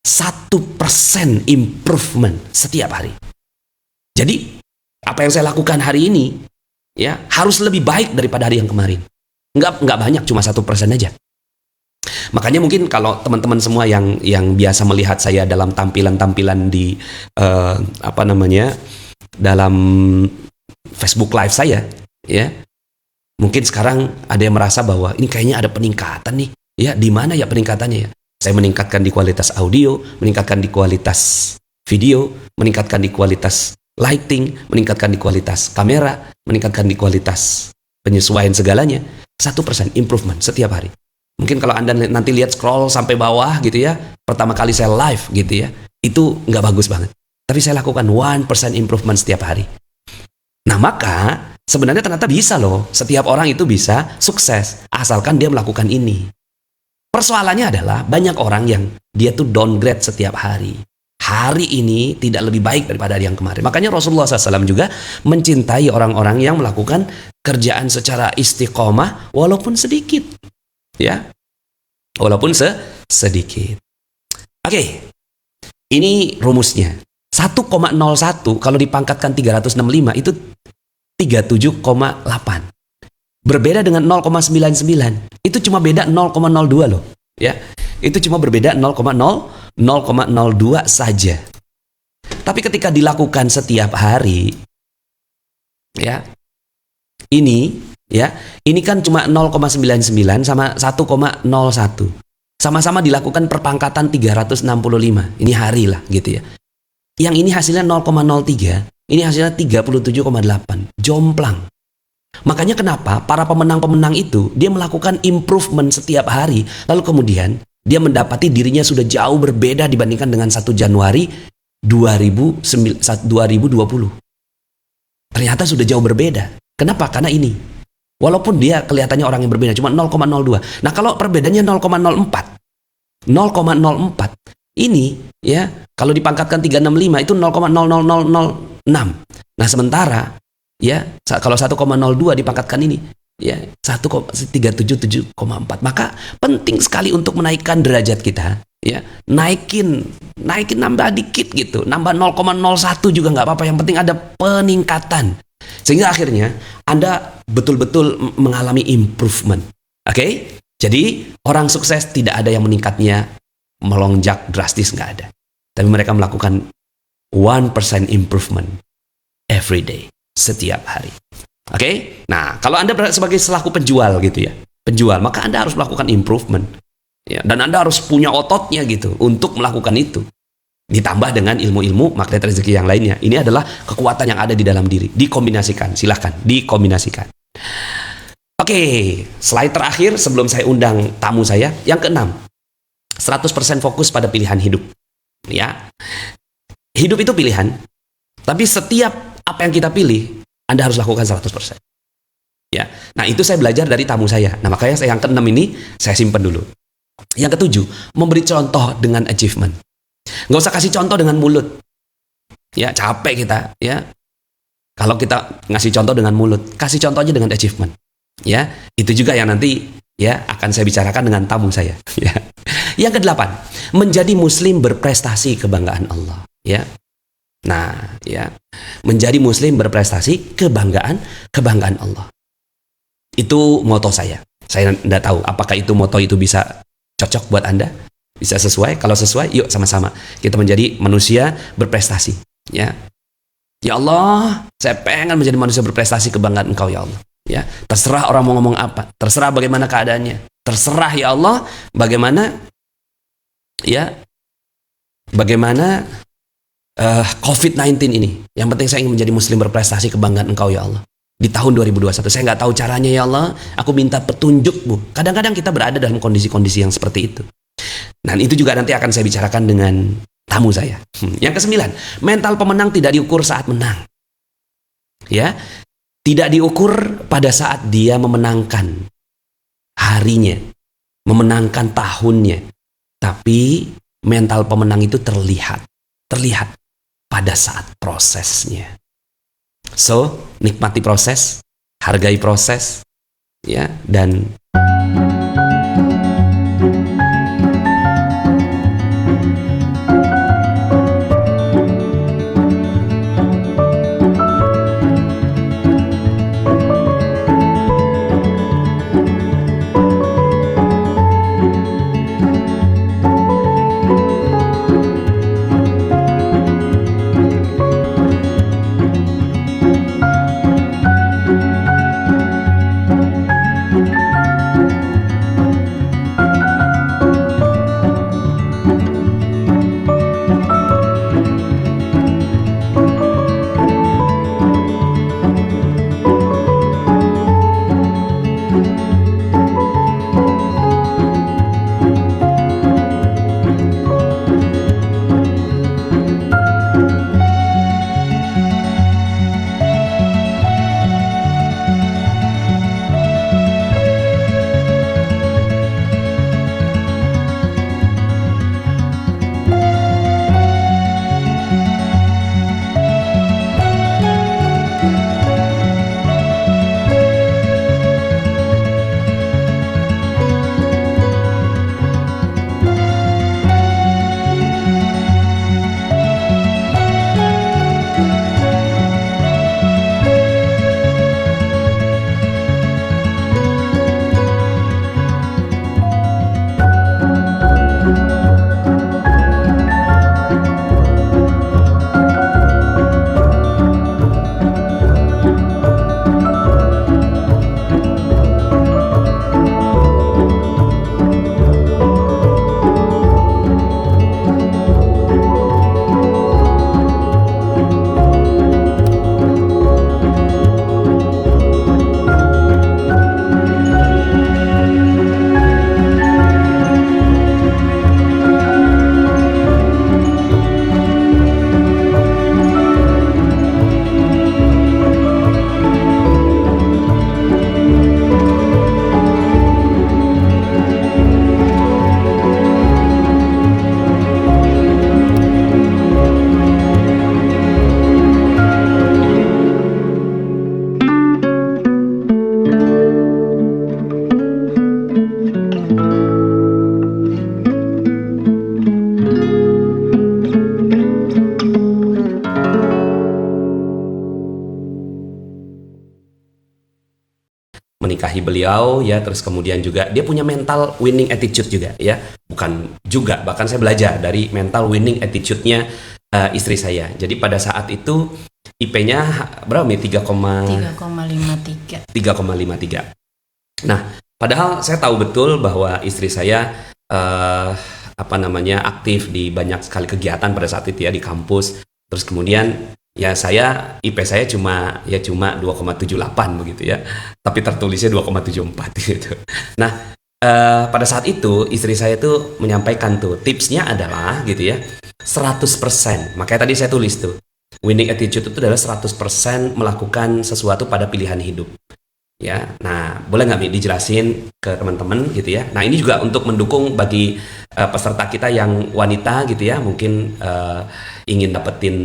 1% improvement setiap hari. Jadi, apa yang saya lakukan hari ini ya harus lebih baik daripada hari yang kemarin. Nggak banyak, cuma 1% aja. Makanya mungkin kalau teman-teman semua yang biasa melihat saya dalam tampilan-tampilan di dalam Facebook Live saya, ya, mungkin sekarang ada yang merasa bahwa ini kayaknya ada peningkatan nih, ya, di mana ya peningkatannya ya? Saya meningkatkan di kualitas audio, meningkatkan di kualitas video, meningkatkan di kualitas lighting, meningkatkan di kualitas kamera, meningkatkan di kualitas penyesuaian segalanya. 1% improvement setiap hari. Mungkin kalau Anda nanti lihat scroll sampai bawah gitu ya, pertama kali saya live gitu ya, itu nggak bagus banget. Tapi saya lakukan 1% improvement setiap hari. Nah maka sebenarnya ternyata bisa loh, setiap orang itu bisa sukses, asalkan dia melakukan ini. Persoalannya adalah banyak orang yang dia tuh downgrade setiap hari. Hari ini tidak lebih baik daripada hari yang kemarin. Makanya Rasulullah SAW juga mencintai orang-orang yang melakukan kerjaan secara istiqomah walaupun sedikit. Ya, walaupun sedikit. Oke, ini rumusnya. 1,01 kalau dipangkatkan 365 itu 37,8. Berbeda dengan 0,99. Itu cuma beda 0,02 loh. Ya, itu cuma berbeda 0,02 saja. Tapi ketika dilakukan setiap hari, ya, ini kan cuma 0,99 sama 1,01. Sama-sama dilakukan perpangkatan 365. Ini hari lah gitu ya. Yang ini hasilnya 0,03, ini hasilnya 37,8. Jomplang. Makanya kenapa para pemenang-pemenang itu dia melakukan improvement setiap hari, lalu kemudian dia mendapati dirinya sudah jauh berbeda dibandingkan dengan 1 Januari 2020. Ternyata sudah jauh berbeda. Kenapa? Karena ini. Walaupun dia kelihatannya orang yang berbeda, cuma 0,02. Nah kalau perbedaannya 0,04. Ini ya, kalau dipangkatkan 365 itu 0,00006. Nah sementara ya, kalau 1,02 dipangkatkan ini ya 1,377,4. Maka penting sekali untuk menaikkan derajat kita, ya. Naikin nambah dikit gitu. Nambah 0,01 juga nggak apa-apa, yang penting ada peningkatan. Sehingga akhirnya Anda betul-betul mengalami improvement. Oke? Jadi orang sukses tidak ada yang meningkatnya melonjak drastis, nggak ada. Tapi mereka melakukan 1% improvement every day, setiap hari. Oke? Nah, kalau Anda sebagai selaku penjual gitu ya, penjual, maka Anda harus melakukan improvement. Ya, dan Anda harus punya ototnya gitu untuk melakukan itu. Ditambah dengan ilmu-ilmu magnet rezeki yang lainnya. Ini adalah kekuatan yang ada di dalam diri. Dikombinasikan, silahkan dikombinasikan. Oke, slide terakhir sebelum saya undang tamu saya. Yang keenam, 100% fokus pada pilihan hidup. Ya, hidup itu pilihan. Tapi setiap apa yang kita pilih, Anda harus lakukan 100%. Ya, nah itu saya belajar dari tamu saya. Nah makanya yang keenam ini saya simpan dulu. Yang ketujuh, memberi contoh dengan achievement. Nggak usah kasih contoh dengan mulut. Ya, capek kita, ya. Kalau kita ngasih contoh dengan mulut, kasih contoh aja dengan achievement. Ya, itu juga yang nanti ya akan saya bicarakan dengan tamu saya. Ya. Yang kedelapan, menjadi muslim berprestasi kebanggaan Allah. Ya. Nah, ya, menjadi muslim berprestasi kebanggaan Allah. Itu moto saya. Saya tidak tahu apakah itu moto itu bisa cocok buat Anda. Bisa sesuai? Kalau sesuai, yuk sama-sama kita menjadi manusia berprestasi. Ya, ya Allah, saya pengen menjadi manusia berprestasi kebanggaan Engkau ya Allah. Ya, terserah orang mau ngomong apa, terserah bagaimana keadaannya, terserah ya Allah bagaimana COVID-19 ini. Yang penting saya ingin menjadi muslim berprestasi kebanggaan Engkau ya Allah. Di tahun 2021, saya nggak tahu caranya ya Allah. Aku minta petunjuk-Mu. Kadang-kadang kita berada dalam kondisi-kondisi yang seperti itu. Nah itu juga nanti akan saya bicarakan dengan tamu saya. Yang kesembilan, mental pemenang tidak diukur saat menang. Ya, tidak diukur pada saat dia memenangkan harinya, memenangkan tahunnya. Tapi mental pemenang itu terlihat pada saat prosesnya. So, nikmati proses, hargai proses, ya, dan menikahi beliau ya, terus kemudian juga dia punya mental winning attitude juga ya, bukan juga, bahkan saya belajar dari mental winning attitude-nya istri saya. Jadi pada saat itu IP-nya berapa nih? 3,53. 3,53. Nah, padahal saya tahu betul bahwa istri saya aktif di banyak sekali kegiatan pada saat itu ya, di kampus. Terus kemudian ya IP saya cuma 2,78 begitu ya. Tapi tertulisnya 2,74 gitu. Nah, pada saat itu istri saya tuh menyampaikan tuh tipsnya adalah gitu ya, 100%. Makanya tadi saya tulis tuh, winning attitude itu adalah 100% melakukan sesuatu pada pilihan hidup. Ya, nah boleh nggak Mi dijelasin ke teman-teman gitu ya. Nah ini juga untuk mendukung bagi peserta kita yang wanita gitu ya, mungkin ingin dapetin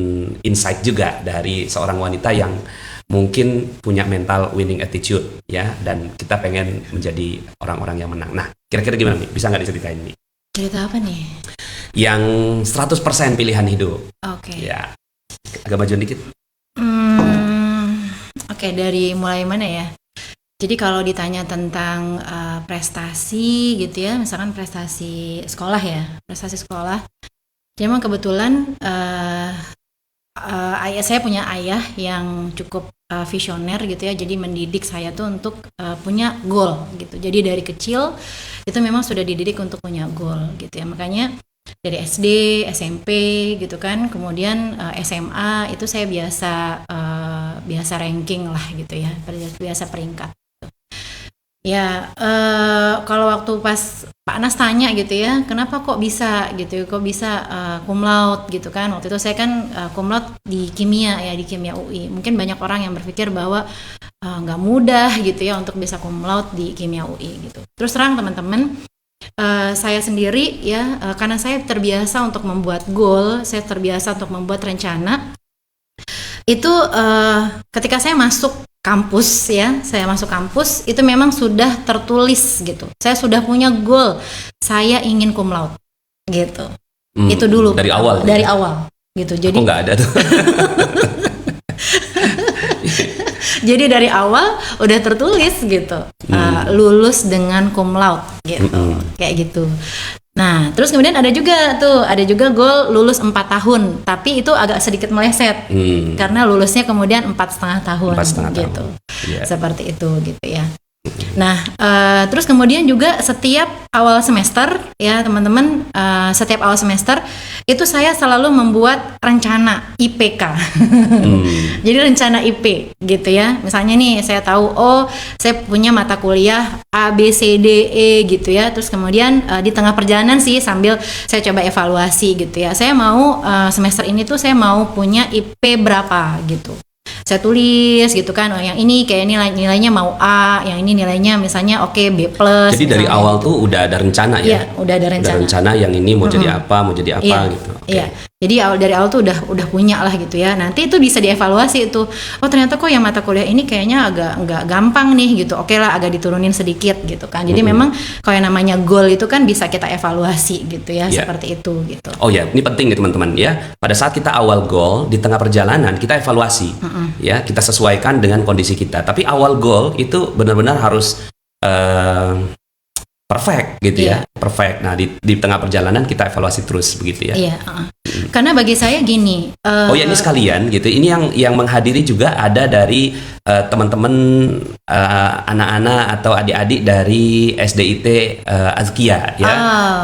insight juga dari seorang wanita yang mungkin punya mental winning attitude ya, dan kita pengen menjadi orang-orang yang menang. Nah kira-kira gimana Mi? Bisa nggak diceritain Mi? Cerita apa nih? Yang 100% pilihan hidup. Oke. Ya, agak maju dikit. Oke, dari mulai mana ya? Jadi kalau ditanya tentang prestasi gitu ya, misalkan prestasi sekolah ya, prestasi sekolah. Jadi memang kebetulan saya punya ayah yang cukup visioner gitu ya, jadi mendidik saya tuh untuk punya goal gitu. Jadi dari kecil itu memang sudah dididik untuk punya goal gitu ya. Makanya dari SD, SMP gitu kan, kemudian SMA itu saya biasa ranking lah gitu ya, biasa peringkat. Ya, kalau waktu pas Pak Anas tanya gitu ya, kenapa kok bisa gitu, cum laude gitu kan. Waktu itu saya kan cum laude di kimia ya, di kimia UI. Mungkin banyak orang yang berpikir bahwa nggak mudah gitu ya untuk bisa cum laude di kimia UI gitu. Terus terang teman-teman, saya sendiri ya, karena saya terbiasa untuk membuat goal, saya terbiasa untuk membuat rencana. Itu ketika saya masuk kampus ya, itu memang sudah tertulis gitu. Saya sudah punya goal, saya ingin cum laude gitu. Itu dulu. Dari awal. Dari awal gitu. Jadi nggak ada tuh. Jadi dari awal udah tertulis gitu, lulus dengan cum laude gitu, kayak gitu. Nah, terus kemudian ada juga goal lulus 4 tahun, tapi itu agak sedikit meleset karena lulusnya kemudian 4,5 tahun gitu. Yeah. Seperti itu gitu ya. Nah, terus kemudian juga setiap awal semester ya teman-teman, setiap awal semester itu saya selalu membuat rencana IPK. Jadi rencana IP gitu ya. Misalnya nih saya tahu saya punya mata kuliah A, B, C, D, E gitu ya. Terus kemudian di tengah perjalanan sih sambil saya coba evaluasi gitu ya. Saya mau semester ini tuh saya mau punya IP berapa gitu. Saya tulis gitu kan, yang ini kayak nilainya mau A, yang ini nilainya misalnya B+. Jadi dari awal tuh udah ada rencana ya? Iya, udah ada rencana. Ada rencana yang ini mau jadi apa gitu. Iya. Jadi dari awal tuh udah punya lah gitu ya. Nanti itu bisa dievaluasi itu. Ternyata kok yang mata kuliah ini kayaknya agak nggak gampang nih gitu. Oke lah, agak diturunin sedikit gitu kan. Jadi memang kalau yang namanya goal itu kan bisa kita evaluasi gitu ya, seperti itu gitu. Oh ya, ini penting nih teman-teman ya. Pada saat kita awal goal, di tengah perjalanan kita evaluasi. Ya, kita sesuaikan dengan kondisi kita. Tapi awal goal itu benar-benar harus perfect gitu ya, perfect. Nah di tengah perjalanan kita evaluasi terus begitu ya. Iya. Karena bagi saya gini. Ini sekalian gitu. Ini yang menghadiri juga ada dari teman-teman anak-anak atau adik-adik dari SDIT Azkia ya.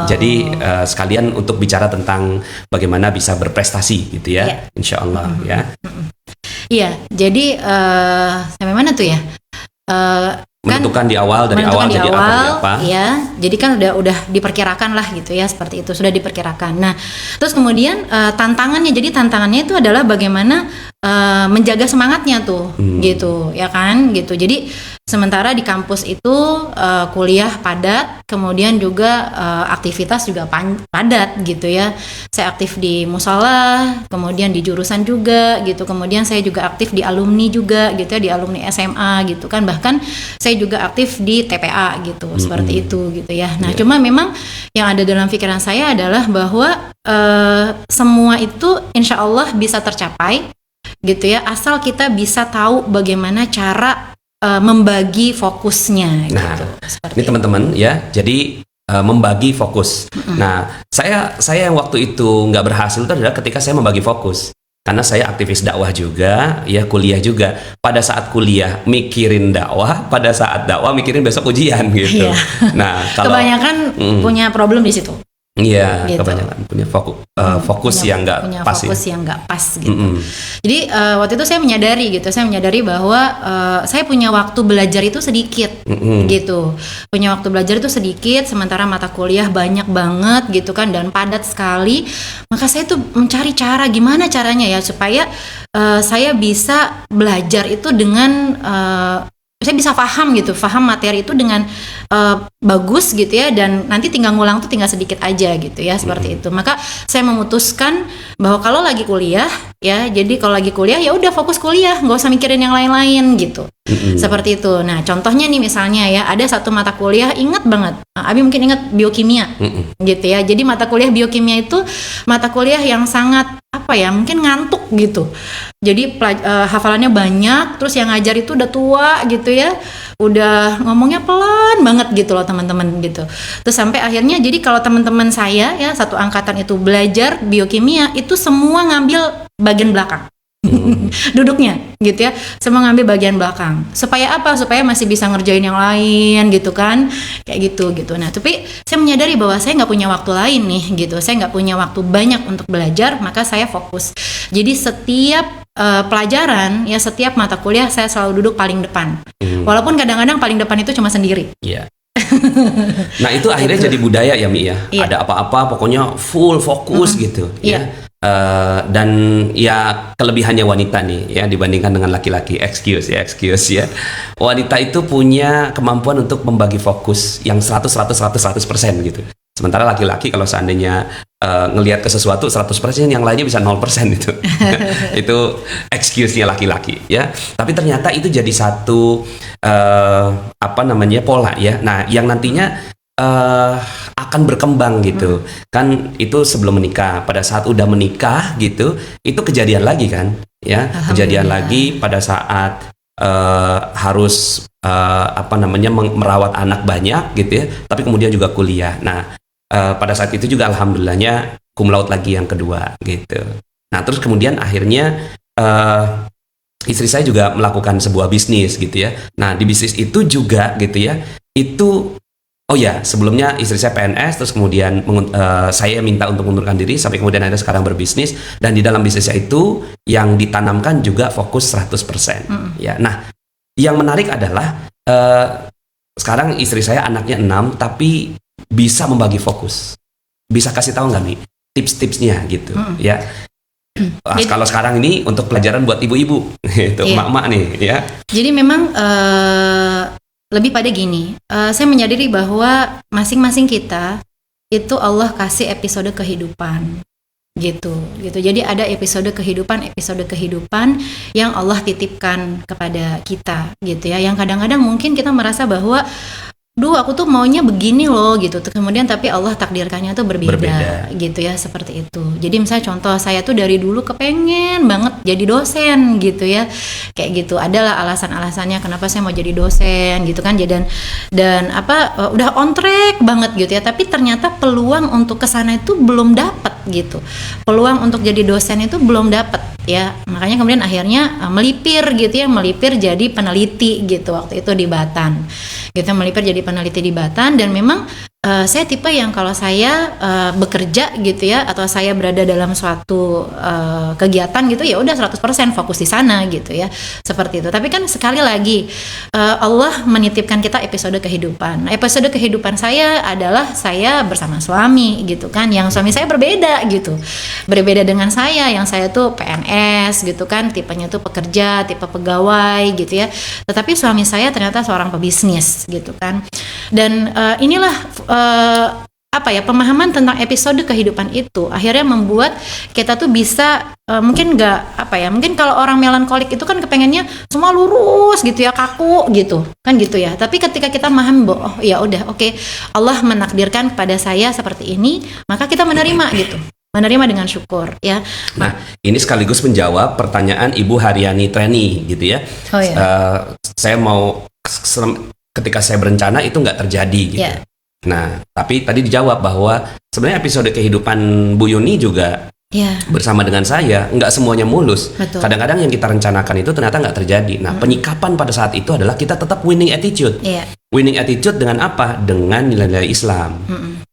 Jadi sekalian untuk bicara tentang bagaimana bisa berprestasi gitu ya, insya Allah ya. Iya. Jadi sampai mana tuh ya? Menentukan di awal jadi apa. Ya, jadi kan udah diperkirakan lah gitu ya, seperti itu sudah diperkirakan. Nah, terus kemudian tantangannya itu adalah bagaimana menjaga semangatnya tuh, gitu ya kan, gitu. Jadi sementara di kampus itu kuliah padat, kemudian juga aktivitas juga padat gitu ya. Saya aktif di mushola, kemudian di jurusan juga gitu. Kemudian saya juga aktif di alumni juga gitu ya, di alumni SMA gitu kan. Bahkan saya juga aktif di TPA gitu, seperti itu gitu ya. Nah, cuma memang yang ada dalam pikiran saya adalah bahwa semua itu insya Allah bisa tercapai gitu ya, asal kita bisa tahu bagaimana cara membagi fokusnya Nah, gitu. Seperti ini teman-teman ya, jadi membagi fokus. Nah, saya yang waktu itu nggak berhasil itu adalah ketika saya membagi fokus. Karena saya aktivis dakwah juga, ya kuliah juga. Pada saat kuliah mikirin dakwah, pada saat dakwah mikirin besok ujian gitu. Iya. Nah, kalau kebanyakan punya problem di situ. iya, Gitu. kebanyakan punya fokus Punya- yang nggak punya pas. fokus Ya. yang nggak pas gitu. Jadi waktu itu saya menyadari bahwa saya punya waktu belajar itu sedikit gitu. Punya waktu belajar itu sedikit, sementara mata kuliah banyak banget gitu kan dan padat sekali. Maka saya tuh mencari cara gimana caranya ya supaya saya bisa belajar itu dengan saya bisa paham materi itu dengan bagus gitu ya, dan nanti tinggal ngulang tuh tinggal sedikit aja gitu ya, seperti itu. Maka saya memutuskan bahwa kalau lagi kuliah ya, jadi kalau lagi kuliah ya udah fokus kuliah, nggak usah mikirin yang lain-lain gitu. Seperti itu. Nah, contohnya nih misalnya ya, ada satu mata kuliah ingat banget. Abi mungkin ingat biokimia. Gitu ya. Jadi mata kuliah biokimia itu mata kuliah yang sangat mungkin ngantuk gitu. Jadi hafalannya banyak, terus yang ngajar itu udah tua gitu ya. Udah ngomongnya pelan banget gitu loh teman-teman gitu. Terus sampai akhirnya jadi kalau teman-teman saya ya satu angkatan itu belajar biokimia itu semua ngambil bagian belakang. Duduknya gitu ya, semua ngambil bagian belakang. Supaya apa? Supaya masih bisa ngerjain yang lain gitu kan, kayak gitu. Nah, tapi saya menyadari bahwa saya nggak punya waktu lain nih gitu. Saya nggak punya waktu banyak untuk belajar, maka saya fokus. Jadi setiap pelajaran ya, setiap mata kuliah saya selalu duduk paling depan. Walaupun kadang-kadang paling depan itu cuma sendiri. Iya. Nah, itu akhirnya jadi budaya ya, Mi ya. Iya. Ada apa-apa pokoknya full fokus gitu ya. Dan ya kelebihannya wanita nih ya dibandingkan dengan laki-laki, excuse ya. Wanita itu punya kemampuan untuk membagi fokus yang 100% gitu. Sementara laki-laki kalau seandainya ngelihat ke sesuatu 100%, yang lainnya bisa 0% itu. Itu excuse-nya laki-laki ya. Tapi ternyata itu jadi satu pola ya. Nah, yang nantinya akan berkembang gitu. Kan itu sebelum menikah. Pada saat udah menikah gitu, itu kejadian lagi kan ya. Kejadian lagi pada saat harus merawat anak banyak gitu ya. Tapi kemudian juga kuliah. Nah, pada saat itu juga alhamdulillahnya cum laude lagi yang kedua gitu. Nah, terus kemudian akhirnya istri saya juga melakukan sebuah bisnis gitu ya. Nah, di bisnis itu juga gitu ya, itu sebelumnya istri saya PNS, terus kemudian saya minta untuk mengundurkan diri, sampai kemudian ada sekarang berbisnis, dan di dalam bisnisnya itu yang ditanamkan juga fokus 100%. Ya, nah, yang menarik adalah sekarang istri saya anaknya 6, tapi bisa membagi fokus. Bisa kasih tahu nggak nih tips-tipsnya gitu ya? Kalau sekarang ini untuk pelajaran buat ibu-ibu, itu emak-emak nih ya. Jadi memang lebih pada gini, saya menyadari bahwa masing-masing kita itu Allah kasih episode kehidupan gitu. Jadi ada episode kehidupan yang Allah titipkan kepada kita gitu ya. Yang kadang-kadang mungkin kita merasa bahwa aku tuh maunya begini loh gitu. Kemudian tapi Allah takdirkannya tuh berbeda gitu ya, seperti itu. Jadi misalnya contoh, saya tuh dari dulu kepengen banget jadi dosen gitu ya. Kayak gitu. Adalah alasan-alasannya kenapa saya mau jadi dosen gitu kan. Dan udah on track banget gitu ya. Tapi ternyata peluang untuk kesana itu belum dapat gitu. Peluang untuk jadi dosen itu belum dapat ya. Makanya kemudian akhirnya melipir jadi peneliti gitu waktu itu di Batan. Gitu, melipir jadi peneliti di Batan. Dan memang saya tipe yang kalau saya bekerja gitu ya, atau saya berada dalam suatu kegiatan gitu, ya udah 100% fokus di sana gitu ya, seperti itu. Tapi kan sekali lagi Allah menitipkan kita episode kehidupan. Episode kehidupan saya adalah saya bersama suami gitu kan, yang suami saya berbeda dengan saya, yang saya tuh PNS gitu kan, tipenya tuh pekerja, tipe pegawai gitu ya. Tetapi suami saya ternyata seorang pebisnis gitu kan. Dan inilah pemahaman tentang episode kehidupan itu akhirnya membuat kita tuh bisa mungkin kalau orang melankolik itu kan kepengennya semua lurus gitu ya, kaku gitu kan gitu ya. Tapi ketika kita memahami bahwa Allah menakdirkan kepada saya seperti ini, maka kita menerima gitu. menerima dengan syukur ya. Nah, ini sekaligus menjawab pertanyaan Ibu Haryani Treni gitu ya. Oh, iya. Saya mau ketika saya berencana itu nggak terjadi gitu. Yeah. Nah, tapi tadi dijawab bahwa sebenarnya episode kehidupan Bu Yuni juga bersama dengan saya nggak semuanya mulus. Betul. Kadang-kadang yang kita rencanakan itu ternyata nggak terjadi. Nah, penyikapan pada saat itu adalah kita tetap winning attitude. Yeah. Winning attitude dengan apa? Dengan nilai-nilai Islam,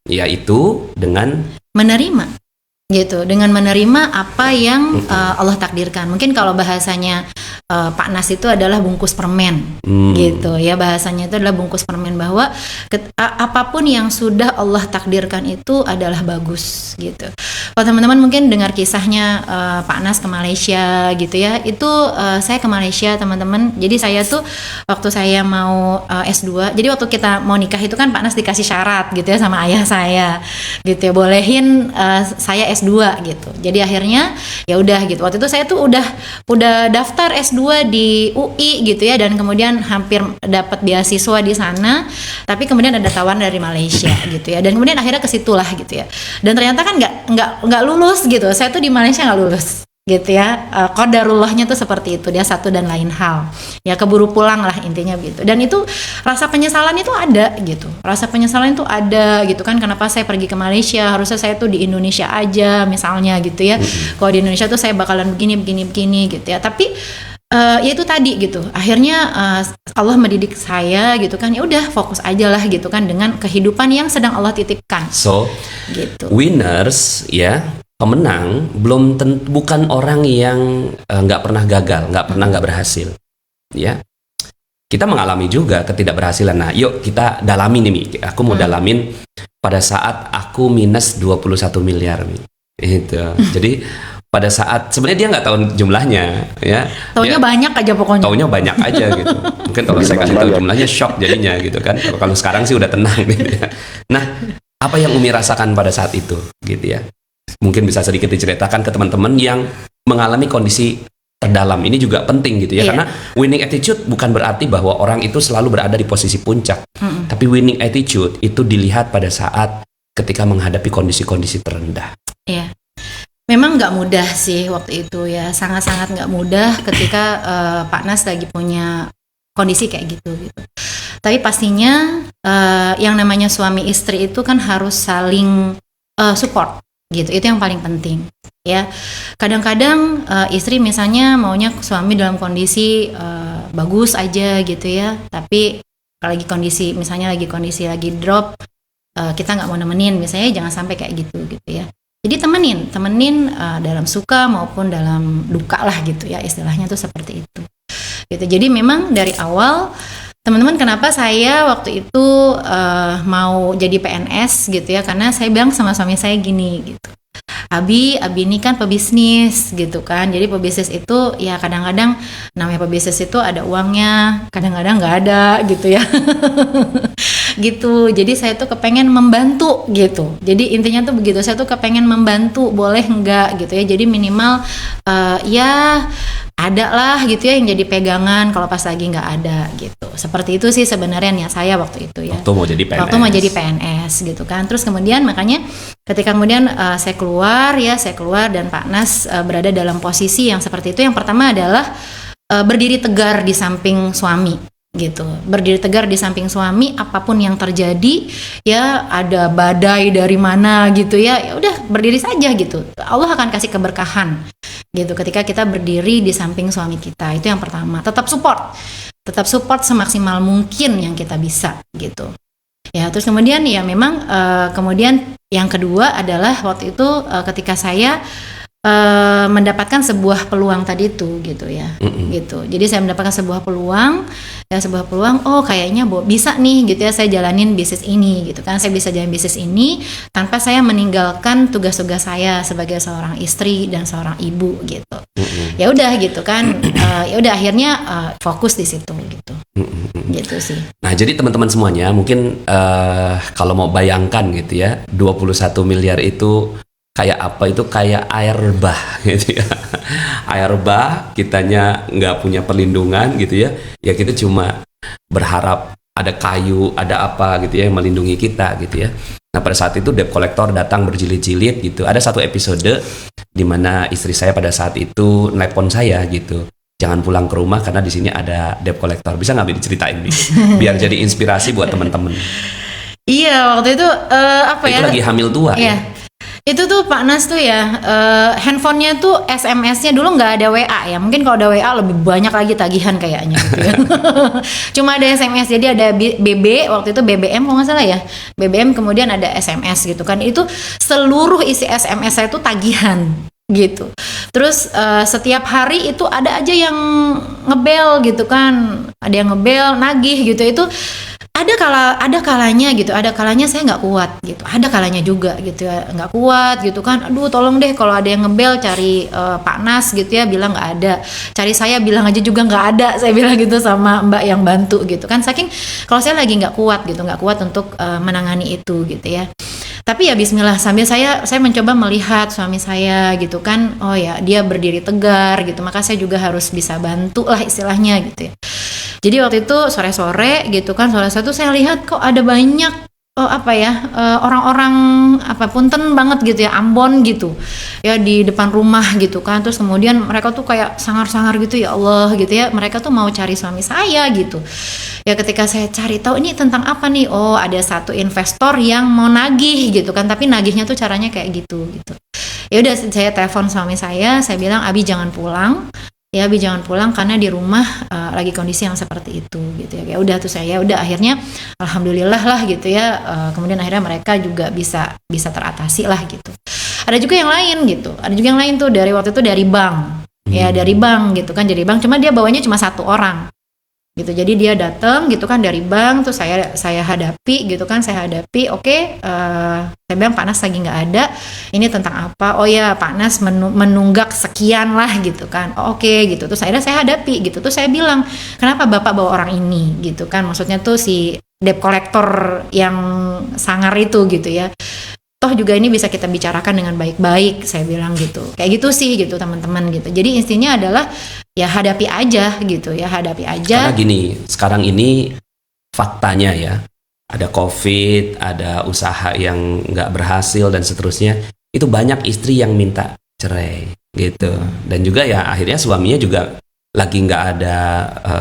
yaitu dengan menerima gitu, dengan menerima apa yang Allah takdirkan. Mungkin kalau bahasanya Pak Nas itu adalah bungkus permen gitu ya, bahasanya itu adalah bungkus permen, bahwa apapun yang sudah Allah takdirkan itu adalah bagus gitu. Kalau teman-teman mungkin dengar kisahnya Pak Nas ke Malaysia gitu ya, itu saya ke Malaysia teman-teman, jadi saya tuh waktu saya mau S2, jadi waktu kita mau nikah itu kan Pak Nas dikasih syarat gitu ya sama ayah saya gitu ya, bolehin saya S2 gitu. Jadi akhirnya ya udah gitu. Waktu itu saya tuh udah daftar S2 di UI gitu ya, dan kemudian hampir dapat beasiswa di sana, tapi kemudian ada tawaran dari Malaysia gitu ya. Dan kemudian akhirnya ke situlah gitu ya. Dan ternyata kan nggak lulus gitu. Saya tuh di Malaysia nggak lulus gitu ya. Qadarullahnya tuh seperti itu, dia satu dan lain hal ya, keburu pulang lah intinya gitu. Dan itu rasa penyesalan itu ada gitu, rasa penyesalan itu ada gitu kan, kenapa saya pergi ke Malaysia, harusnya saya tuh di Indonesia aja misalnya gitu ya. Kalau di Indonesia tuh saya bakalan begini gitu ya, tapi ya itu tadi gitu, akhirnya Allah mendidik saya gitu kan, ya udah fokus aja lah gitu kan dengan kehidupan yang sedang Allah titipkan. So gitu. Winners ya, pemenang bukan orang yang nggak pernah gagal, nggak pernah nggak berhasil ya. Kita mengalami juga ketidakberhasilan. Nah, yuk kita dalamin ini. Aku mau dalamin pada saat aku minus 21 miliar itu. Jadi pada saat sebenarnya dia nggak tahu jumlahnya ya. Taunya banyak aja pokoknya. Taunya banyak aja gitu. Mungkin kalau saya kasih tahu jumlahnya shock jadinya gitu kan. Kalau sekarang sih udah tenang gitu ya. Nah, apa yang Umi rasakan pada saat itu gitu ya? Mungkin bisa sedikit diceritakan ke teman-teman yang mengalami kondisi terdalam. Ini juga penting gitu ya, karena winning attitude bukan berarti bahwa orang itu selalu berada di posisi puncak. Tapi winning attitude itu dilihat pada saat ketika menghadapi kondisi-kondisi terendah. Iya. Memang nggak mudah sih waktu itu ya, sangat-sangat nggak mudah ketika Pak Nas lagi punya kondisi kayak gitu. Tapi pastinya yang namanya suami istri itu kan harus saling support gitu, itu yang paling penting ya. Kadang-kadang istri misalnya maunya suami dalam kondisi bagus aja gitu ya, tapi kalau lagi kondisi lagi drop, kita nggak mau nemenin misalnya, jangan sampai kayak gitu ya. Jadi temenin dalam suka maupun dalam duka lah gitu ya, istilahnya tuh seperti itu gitu. Jadi memang dari awal teman-teman, kenapa saya waktu itu mau jadi PNS gitu ya, karena saya bilang sama suami saya gini gitu, Abi ini kan pebisnis gitu kan. Jadi pebisnis itu ya kadang-kadang namanya pebisnis itu ada uangnya, kadang-kadang nggak ada gitu ya. Gitu. Jadi saya tuh kepengen membantu gitu. Jadi intinya tuh begitu, saya tuh kepengen membantu, boleh enggak gitu ya. Jadi minimal ya ada lah gitu ya yang jadi pegangan kalau pas lagi nggak ada gitu. Seperti itu sih sebenarnya niat saya waktu itu ya. Waktu mau jadi PNS gitu kan. Terus kemudian makanya ketika kemudian saya keluar dan Pak Nas berada dalam posisi yang seperti itu. Yang pertama adalah berdiri tegar di samping suami gitu, berdiri tegar di samping suami, apapun yang terjadi ya, ada badai dari mana gitu ya udah berdiri saja gitu, Allah akan kasih keberkahan gitu ketika kita berdiri di samping suami kita. Itu yang pertama, tetap support semaksimal mungkin yang kita bisa gitu ya. Terus kemudian ya memang kemudian yang kedua adalah waktu itu ketika saya mendapatkan sebuah peluang tadi itu gitu ya. Gitu. Jadi saya mendapatkan sebuah peluang, oh kayaknya bisa nih gitu ya, saya jalanin bisnis ini gitu kan. Saya bisa jalan bisnis ini tanpa saya meninggalkan tugas-tugas saya sebagai seorang istri dan seorang ibu gitu. Ya udah gitu kan. Ya udah akhirnya fokus di situ gitu. Gitu sih. Nah, jadi teman-teman semuanya mungkin kalau mau bayangkan gitu ya, 21 miliar itu kayak apa, itu kayak air bah gitu ya. Air bah, kitanya nggak punya perlindungan gitu ya. Ya kita cuma berharap ada kayu, ada apa gitu ya yang melindungi kita gitu ya. Nah pada saat itu debt collector datang berjilid-jilid gitu. Ada satu episode di mana istri saya pada saat itu nelpon saya gitu. Jangan pulang ke rumah karena di sini ada debt collector. Bisa nggak Bi diceritain Bi? Biar jadi inspirasi buat teman-teman. Iya, waktu itu apa ya? Itu lagi hamil tua Iya. ya. Itu tuh Pak Nas tuh ya, handphonenya tuh SMS-nya dulu nggak ada WA ya. Mungkin kalau ada WA lebih banyak lagi tagihan kayaknya gitu ya. Cuma ada SMS, jadi ada BB, waktu itu BBM kalau nggak salah ya. BBM kemudian ada SMS gitu kan. Itu seluruh isi SMS saya tuh tagihan gitu. Terus setiap hari itu ada aja yang ngebel gitu kan. Ada yang ngebel, nagih gitu. Itu ada kalanya gitu, ada kalanya saya nggak kuat gitu, ada kalanya juga gitu ya nggak kuat gitu kan, aduh tolong deh kalau ada yang ngebel cari Pak Nas gitu ya, bilang nggak ada, cari saya bilang aja juga nggak ada, saya bilang gitu sama Mbak yang bantu gitu kan, saking kalau saya lagi nggak kuat gitu, nggak kuat untuk menangani itu gitu ya. Tapi ya bismillah, sambil saya mencoba melihat suami saya gitu kan, oh ya dia berdiri tegar gitu, maka saya juga harus bisa bantu lah istilahnya gitu ya. Jadi waktu itu sore-sore gitu kan, sore-sore itu saya lihat kok ada banyak orang-orang punten banget gitu ya, Ambon gitu ya di depan rumah gitu kan. Terus kemudian mereka tuh kayak sangar-sangar gitu, ya Allah gitu ya, mereka tuh mau cari suami saya gitu ya. Ketika saya cari tahu ini tentang apa nih, oh ada satu investor yang mau nagih gitu kan, tapi nagihnya tuh caranya kayak gitu. Ya udah saya telepon suami saya bilang Abi jangan pulang ya, Abi jangan pulang karena di rumah lagi kondisi yang seperti itu gitu ya. Ya udah tuh saya udah akhirnya alhamdulillah lah gitu ya, kemudian akhirnya mereka juga bisa teratasi lah gitu. Ada juga yang lain gitu, ada juga yang lain tuh dari waktu itu dari bank ya, dari bank gitu kan, dari bank, cuma dia bawanya cuma satu orang gitu. Jadi dia datang gitu kan dari bank, tuh saya hadapi gitu kan, oke, saya bilang Pak Nas lagi nggak ada, ini tentang apa, oh ya Pak Nas menunggak sekian lah gitu kan, oh, oke gitu. Terus akhirnya saya hadapi gitu, terus saya bilang kenapa Bapak bawa orang ini gitu kan, maksudnya tuh si debt collector yang sangar itu gitu ya, toh juga ini bisa kita bicarakan dengan baik-baik, saya bilang gitu. Kayak gitu sih gitu teman-teman gitu. Jadi intinya adalah ya hadapi aja gitu ya, hadapi aja. Karena gini, sekarang ini faktanya ya, ada COVID, ada usaha yang nggak berhasil dan seterusnya, itu banyak istri yang minta cerai gitu. Dan juga ya akhirnya suaminya juga lagi nggak ada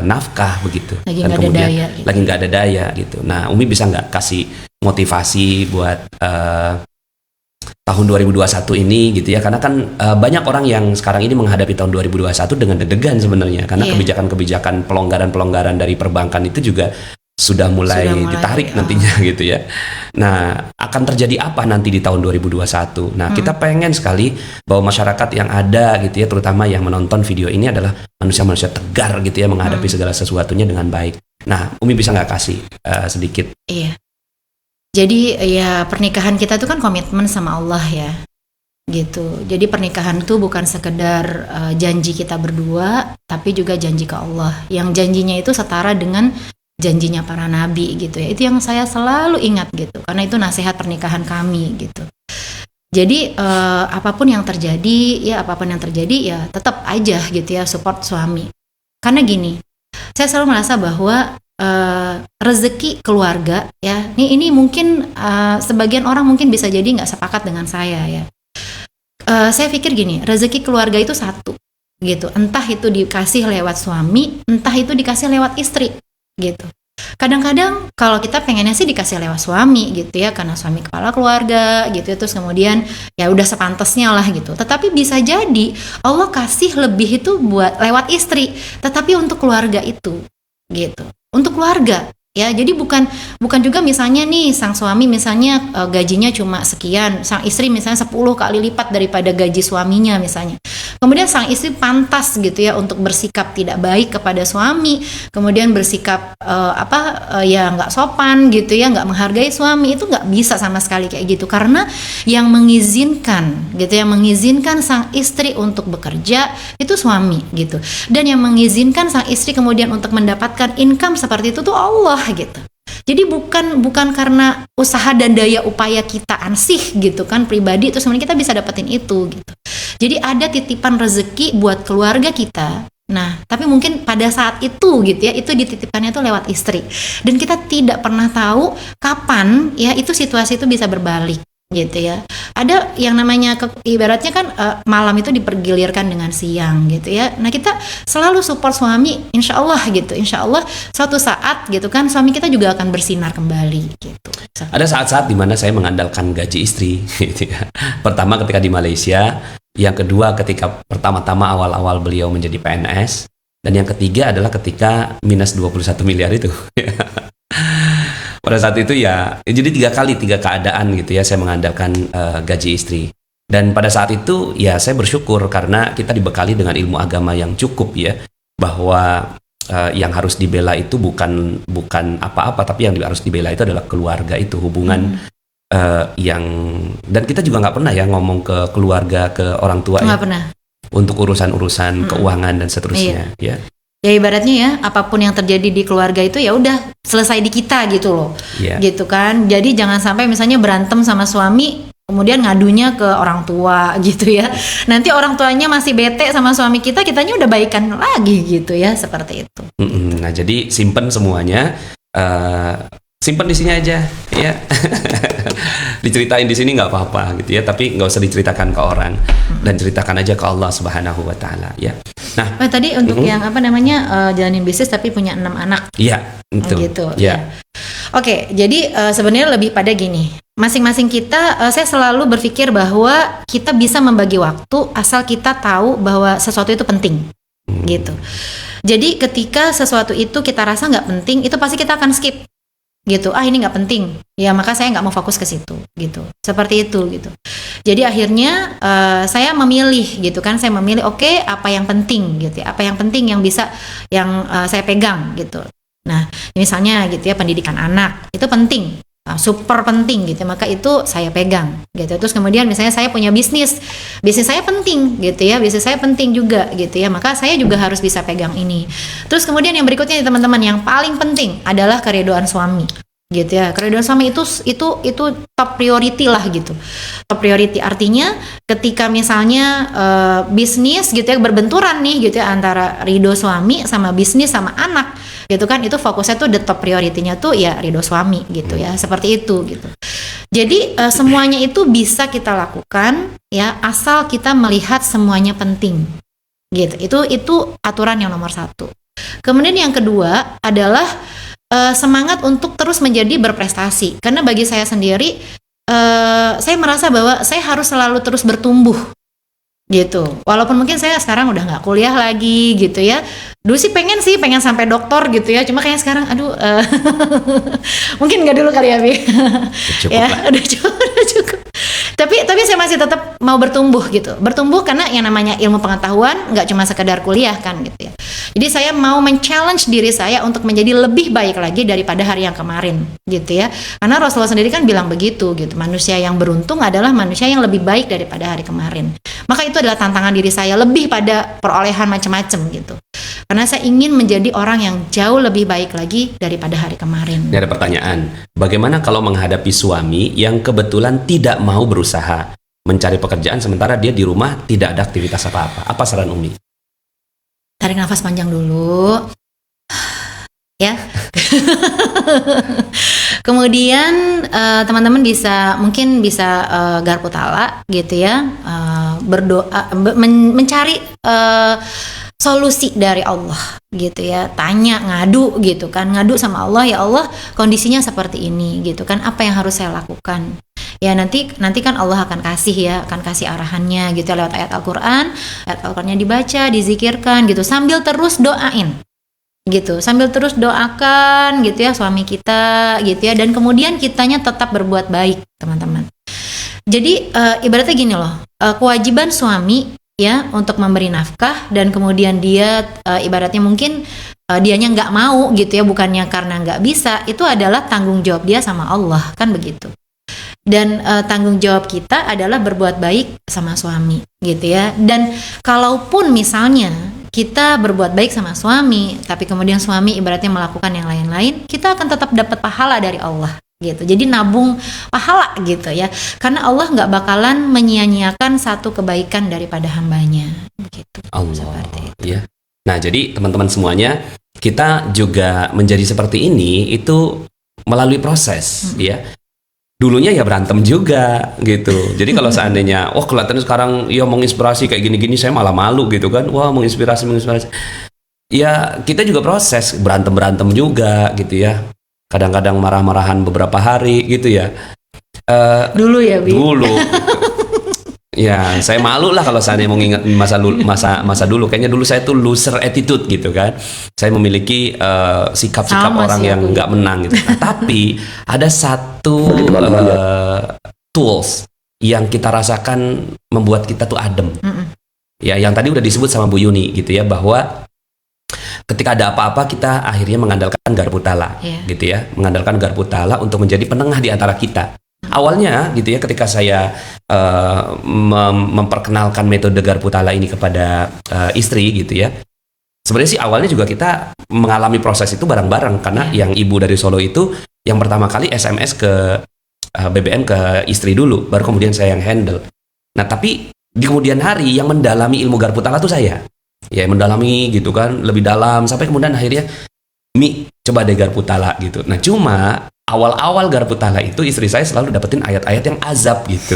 nafkah begitu, Lagi dan nggak ada kemudian daya gitu. lagi nggak ada daya gitu. Nah Umi bisa nggak kasih motivasi buat tahun 2021 ini gitu ya, karena kan banyak orang yang sekarang ini menghadapi tahun 2021 dengan deg-degan sebenarnya, karena kebijakan-kebijakan pelonggaran dari perbankan itu juga sudah mulai ditarik nantinya gitu ya. Nah akan terjadi apa nanti di tahun 2021? Nah kita pengen sekali bahwa masyarakat yang ada gitu ya, terutama yang menonton video ini adalah manusia-manusia tegar gitu ya, menghadapi segala sesuatunya dengan baik. Nah Umi bisa nggak kasih sedikit? Iya. Jadi ya pernikahan kita tuh kan komitmen sama Allah ya gitu. Jadi pernikahan tuh bukan sekedar janji kita berdua, tapi juga janji ke Allah, yang janjinya itu setara dengan janjinya para nabi gitu ya. Itu yang saya selalu ingat gitu, karena itu nasihat pernikahan kami gitu. Jadi apapun yang terjadi ya tetap aja gitu ya support suami. Karena gini, saya selalu merasa bahwa rezeki keluarga ya, ini mungkin sebagian orang mungkin bisa jadi nggak sepakat dengan saya ya. Saya pikir gini, rezeki keluarga itu satu gitu, entah itu dikasih lewat suami, entah itu dikasih lewat istri gitu. Kadang-kadang kalau kita pengennya sih dikasih lewat suami gitu ya, karena suami kepala keluarga gitu, terus kemudian ya udah sepantasnya lah gitu. Tetapi bisa jadi Allah kasih lebih itu buat lewat istri, tetapi untuk keluarga itu gitu, untuk keluarga ya. Jadi bukan juga misalnya nih sang suami misalnya gajinya cuma sekian, sang istri misalnya 10 kali lipat daripada gaji suaminya misalnya. Kemudian sang istri pantas gitu ya untuk bersikap tidak baik kepada suami, kemudian bersikap ya nggak sopan gitu ya, nggak menghargai suami, itu nggak bisa sama sekali kayak gitu. Karena yang mengizinkan gitu, yang mengizinkan sang istri untuk bekerja itu suami gitu, dan yang mengizinkan sang istri kemudian untuk mendapatkan income seperti itu tuh Allah gitu. Jadi bukan karena usaha dan daya upaya kita ansih gitu kan pribadi, terus kemudian kita bisa dapetin itu gitu. Jadi ada titipan rezeki buat keluarga kita Nah, tapi mungkin pada saat itu gitu ya, itu dititipkannya tuh lewat istri. Dan kita tidak pernah tahu kapan ya itu situasi itu bisa berbalik gitu ya. Ada yang namanya ibaratnya kan malam itu dipergilirkan dengan siang gitu ya. Nah, kita selalu support suami, insya Allah gitu. Insya Allah suatu saat gitu kan suami kita juga akan bersinar kembali gitu. Ada saat-saat di mana saya mengandalkan gaji istri gitu ya. Pertama ketika di Malaysia, yang kedua ketika pertama-tama awal-awal beliau menjadi PNS, dan yang ketiga adalah ketika minus 21 miliar itu. Pada saat itu ya, jadi tiga keadaan gitu ya saya mengandalkan gaji istri. Dan pada saat itu ya saya bersyukur karena kita dibekali dengan ilmu agama yang cukup ya, bahwa yang harus dibela itu bukan apa-apa, tapi yang harus dibela itu adalah keluarga, itu hubungan yang, dan kita juga nggak pernah ya ngomong ke keluarga, ke orang tua nggak ya, pernah untuk urusan keuangan dan seterusnya. Iya. Ya. Ya ibaratnya ya, apapun yang terjadi di keluarga itu ya udah selesai di kita gitu loh. Iya. Gitu kan. Jadi jangan sampai misalnya berantem sama suami kemudian ngadunya ke orang tua gitu ya. Nanti orang tuanya masih bete sama suami kita, kitanya udah baikan lagi gitu ya, seperti itu. Nah, jadi simpen semuanya, simpen di sini aja ya. Diceritain di sini nggak apa-apa gitu ya, tapi nggak usah diceritakan ke orang, dan ceritakan aja ke Allah Subhanahu wa taala ya. Nah, Tadi untuk yang apa namanya jalanin bisnis tapi punya 6 anak. iya, itu. Gitu. Ya. Oke, jadi sebenarnya lebih pada gini. Masing-masing kita, saya selalu berpikir bahwa kita bisa membagi waktu asal kita tahu bahwa sesuatu itu penting, gitu. Jadi ketika sesuatu itu kita rasa nggak penting, itu pasti kita akan skip, gitu. Ini nggak penting, ya maka saya nggak mau fokus ke situ, gitu. Seperti itu, gitu. Jadi akhirnya saya memilih, gitu kan. Saya memilih, oke, apa yang penting, gitu. Apa yang penting yang bisa, yang saya pegang, gitu. Nah, misalnya gitu ya, pendidikan anak itu penting. Super penting gitu, maka itu saya pegang gitu. Terus kemudian misalnya saya punya bisnis saya penting gitu ya, bisnis saya penting juga gitu ya, maka saya juga harus bisa pegang ini. Terus kemudian yang berikutnya teman-teman, yang paling penting adalah keridhaan suami gitu ya. Keridhaan suami itu top priority lah gitu. Top priority artinya ketika misalnya bisnis gitu ya berbenturan nih gitu ya antara ridho suami sama bisnis sama anak gitu kan, itu fokusnya tuh the top priority-nya tuh ya ridho suami gitu ya, seperti itu gitu. Jadi semuanya itu bisa kita lakukan ya asal kita melihat semuanya penting gitu. Itu aturan yang nomor 1. Kemudian yang kedua adalah semangat untuk terus menjadi berprestasi, karena bagi saya sendiri saya merasa bahwa saya harus selalu terus bertumbuh gitu. Walaupun mungkin saya sekarang udah nggak kuliah lagi gitu ya. Dulu sih pengen sampai doktor gitu ya. Cuma kayak sekarang mungkin nggak dulu kali ya, Bi. Cukup Ya, lah. udah cukup. Tapi saya masih tetap mau bertumbuh gitu. Bertumbuh karena yang namanya ilmu pengetahuan nggak cuma sekedar kuliah kan gitu ya. Jadi saya mau men-challenge diri saya untuk menjadi lebih baik lagi daripada hari yang kemarin gitu ya. Karena Rasulullah sendiri kan bilang begitu gitu. Manusia yang beruntung adalah manusia yang lebih baik daripada hari kemarin. Maka itu adalah tantangan diri saya, lebih pada perolehan macam-macam gitu. Karena saya ingin menjadi orang yang jauh lebih baik lagi daripada hari kemarin. Ini ada pertanyaan, bagaimana kalau menghadapi suami yang kebetulan tidak mau berusaha mencari pekerjaan sementara dia di rumah tidak ada aktivitas apa-apa? Apa saran Umi? Tarik nafas panjang dulu. Ya. Kemudian teman-teman mungkin bisa garpu tala gitu ya, berdoa, mencari solusi dari Allah gitu ya, tanya, ngadu gitu kan, ngadu sama Allah, ya Allah kondisinya seperti ini gitu kan, apa yang harus saya lakukan ya, nanti kan Allah akan kasih arahannya gitu ya, lewat ayat Al-Qur'annya dibaca, dizikirkan gitu, sambil terus doain gitu, sambil terus doakan gitu ya suami kita gitu ya, dan kemudian kitanya tetap berbuat baik teman-teman. Jadi ibaratnya gini loh, kewajiban suami ya untuk memberi nafkah, dan kemudian dia ibaratnya mungkin dianya nggak mau gitu ya, bukannya karena nggak bisa, itu adalah tanggung jawab dia sama Allah kan begitu. Dan tanggung jawab kita adalah berbuat baik sama suami gitu ya. Dan kalaupun misalnya kita berbuat baik sama suami, tapi kemudian suami ibaratnya melakukan yang lain-lain, kita akan tetap dapat pahala dari Allah gitu. Jadi nabung pahala gitu ya, karena Allah nggak bakalan menyia-nyiakan satu kebaikan daripada hambanya gitu. Allah Seperti itu. ya. Nah, jadi teman-teman semuanya, kita juga menjadi seperti ini itu melalui proses, ya. Dulunya ya berantem juga gitu. Jadi kalau seandainya, kelihatannya sekarang ya menginspirasi kayak gini-gini, saya malah malu gitu kan. Wah, menginspirasi. Ya kita juga proses, berantem juga gitu ya. Kadang-kadang marah-marahan beberapa hari gitu ya. Dulu ya, Bi? Dulu. Ya, saya malu lah kalau seandainya mau nginget masa dulu. Kayaknya dulu saya tuh loser attitude gitu kan. Saya memiliki sikap-sikap Sama orang sih yang aku. nggak menang gitu. Nah, tapi ada satu tools yang kita rasakan membuat kita tuh adem. Ya, yang tadi udah disebut sama Bu Yuni gitu ya, bahwa ketika ada apa-apa kita akhirnya mengandalkan Garpu Tala, gitu ya, mengandalkan Garpu Tala untuk menjadi penengah di antara kita. Awalnya gitu ya, ketika saya memperkenalkan metode Garpu Tala ini kepada istri gitu ya, sebenarnya sih awalnya juga kita mengalami proses itu bareng-bareng, karena yang ibu dari Solo itu yang pertama kali SMS ke BBM ke istri dulu, baru kemudian saya yang handle. Nah, tapi di kemudian hari yang mendalami ilmu Garpu Tala tuh saya. Ya, mendalami gitu kan, lebih dalam, sampai kemudian akhirnya Mi, coba deh Garpu Tala gitu. Nah, cuma awal-awal Garpu Tala itu istri saya selalu dapetin ayat-ayat yang azab gitu.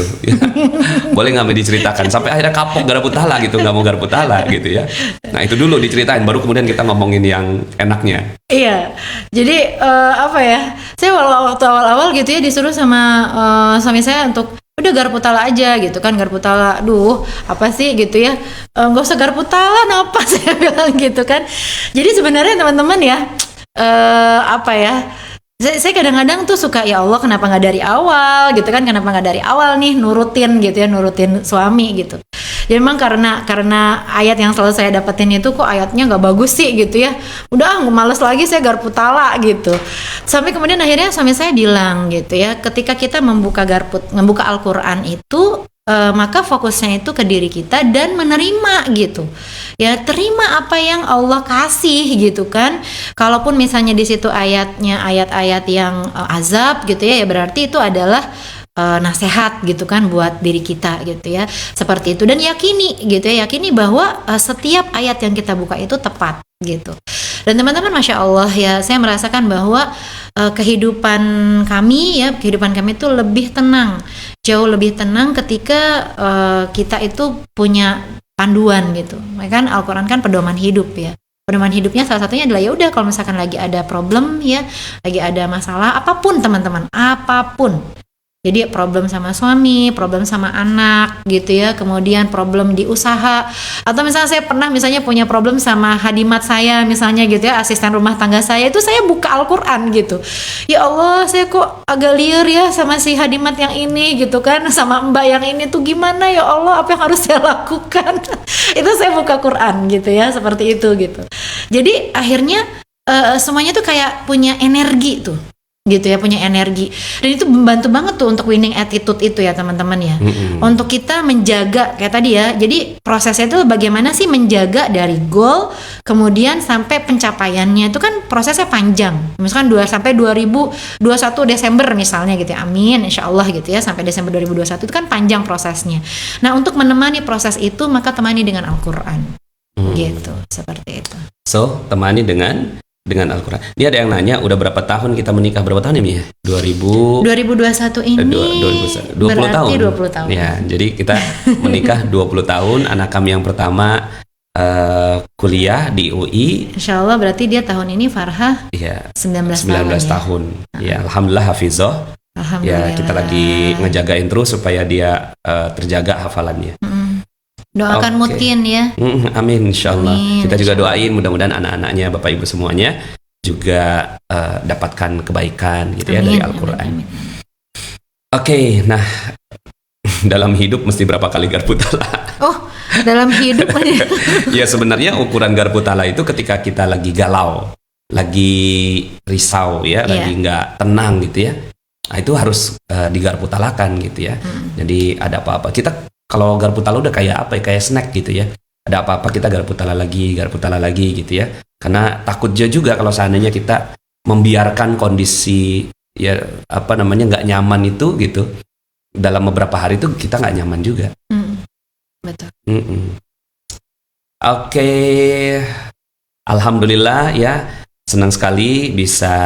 Boleh nggak Mi diceritakan? Sampai akhirnya kapok Garpu Tala gitu, nggak mau Garpu Tala gitu ya. Nah, itu dulu diceritain, baru kemudian kita ngomongin yang enaknya. Iya, jadi apa ya? Saya waktu awal-awal gitu ya disuruh sama suami saya untuk udah Garpu Tala aja gitu kan, Garpu Tala. Duh, apa sih gitu ya? Nggak usah Garpu Tala, napa saya bilang gitu kan. Jadi sebenarnya teman-teman ya, apa ya? Saya kadang-kadang tuh suka, ya Allah kenapa nggak dari awal gitu kan, kenapa nggak dari awal nih nurutin gitu ya, nurutin suami gitu. Jadi memang karena ayat yang selalu saya dapetin itu kok ayatnya nggak bagus sih gitu ya, udah males lagi saya Garpu Tala gitu. Sampai kemudian akhirnya suami saya bilang gitu ya, ketika kita membuka Al-Quran itu maka fokusnya itu ke diri kita dan menerima gitu ya, terima apa yang Allah kasih gitu kan. Kalaupun misalnya di situ ayatnya ayat-ayat yang azab gitu ya, ya berarti itu adalah nasihat gitu kan buat diri kita gitu ya, seperti itu. Dan yakini gitu ya, yakini bahwa setiap ayat yang kita buka itu tepat gitu. Dan teman-teman, Masya Allah ya, saya merasakan bahwa kehidupan kami itu lebih tenang, jauh lebih tenang ketika kita itu punya panduan gitu. Kan Al-Quran kan pedoman hidup ya. Pedoman hidupnya salah satunya adalah ya udah kalau misalkan lagi ada problem ya, lagi ada masalah apapun teman-teman, apapun. Jadi problem sama suami, problem sama anak gitu ya, kemudian problem di usaha, atau misalnya saya pernah misalnya punya problem sama hadimat saya misalnya gitu ya, asisten rumah tangga saya, itu saya buka Al-Quran gitu. Ya Allah, saya kok agak liar ya sama si hadimat yang ini gitu kan, sama mbak yang ini tuh gimana ya Allah, apa yang harus saya lakukan? Itu saya buka Quran gitu ya, seperti itu gitu. Jadi akhirnya semuanya tuh kayak punya energi tuh gitu ya, punya energi, dan itu membantu banget tuh untuk winning attitude itu ya teman-teman ya. Untuk kita menjaga kayak tadi ya, jadi prosesnya itu bagaimana sih menjaga dari goal kemudian sampai pencapaiannya, itu kan prosesnya panjang, misalkan 2021 Desember misalnya gitu ya, amin insya Allah gitu ya, sampai Desember 2021 itu kan panjang prosesnya. Nah, untuk menemani proses itu maka temani dengan Al-Quran gitu, seperti itu. So, temani dengan Al-Quran. Ini ada yang nanya, udah berapa tahun kita menikah? Berapa tahun ini ya? 2021 ini 20 berarti tahun. 20 tahun. Ya, jadi kita menikah 20 tahun. Anak kami yang pertama kuliah di UI. Insya Allah berarti dia tahun ini Farha Ya, 19 tahun. Ya, alhamdulillah hafizah. Ya, kita lagi ngejagain terus supaya dia terjaga hafalannya. Doakan Mutkin ya. Amin, insyaallah. Amin, Kita juga insyaallah. doain mudah-mudahan anak-anaknya, Bapak Ibu semuanya juga dapatkan kebaikan gitu ya dari Al-Quran. Oke, nah dalam hidup mesti berapa kali Garpu Tala? Oh, dalam hidup aja. Ya, sebenarnya ukuran Garpu Tala itu ketika kita lagi galau, lagi risau ya, lagi nggak tenang gitu ya. Nah, itu harus digarpu talakan gitu ya. Jadi ada apa-apa kita, kalau Garpu Tala udah kayak apa ya, kayak snack gitu ya. Ada apa-apa kita Garpu Tala lagi gitu ya. Karena takut juga kalau seandainya kita membiarkan kondisi ya nggak nyaman itu gitu. Dalam beberapa hari itu kita nggak nyaman juga. Betul. Oke. Alhamdulillah ya, senang sekali bisa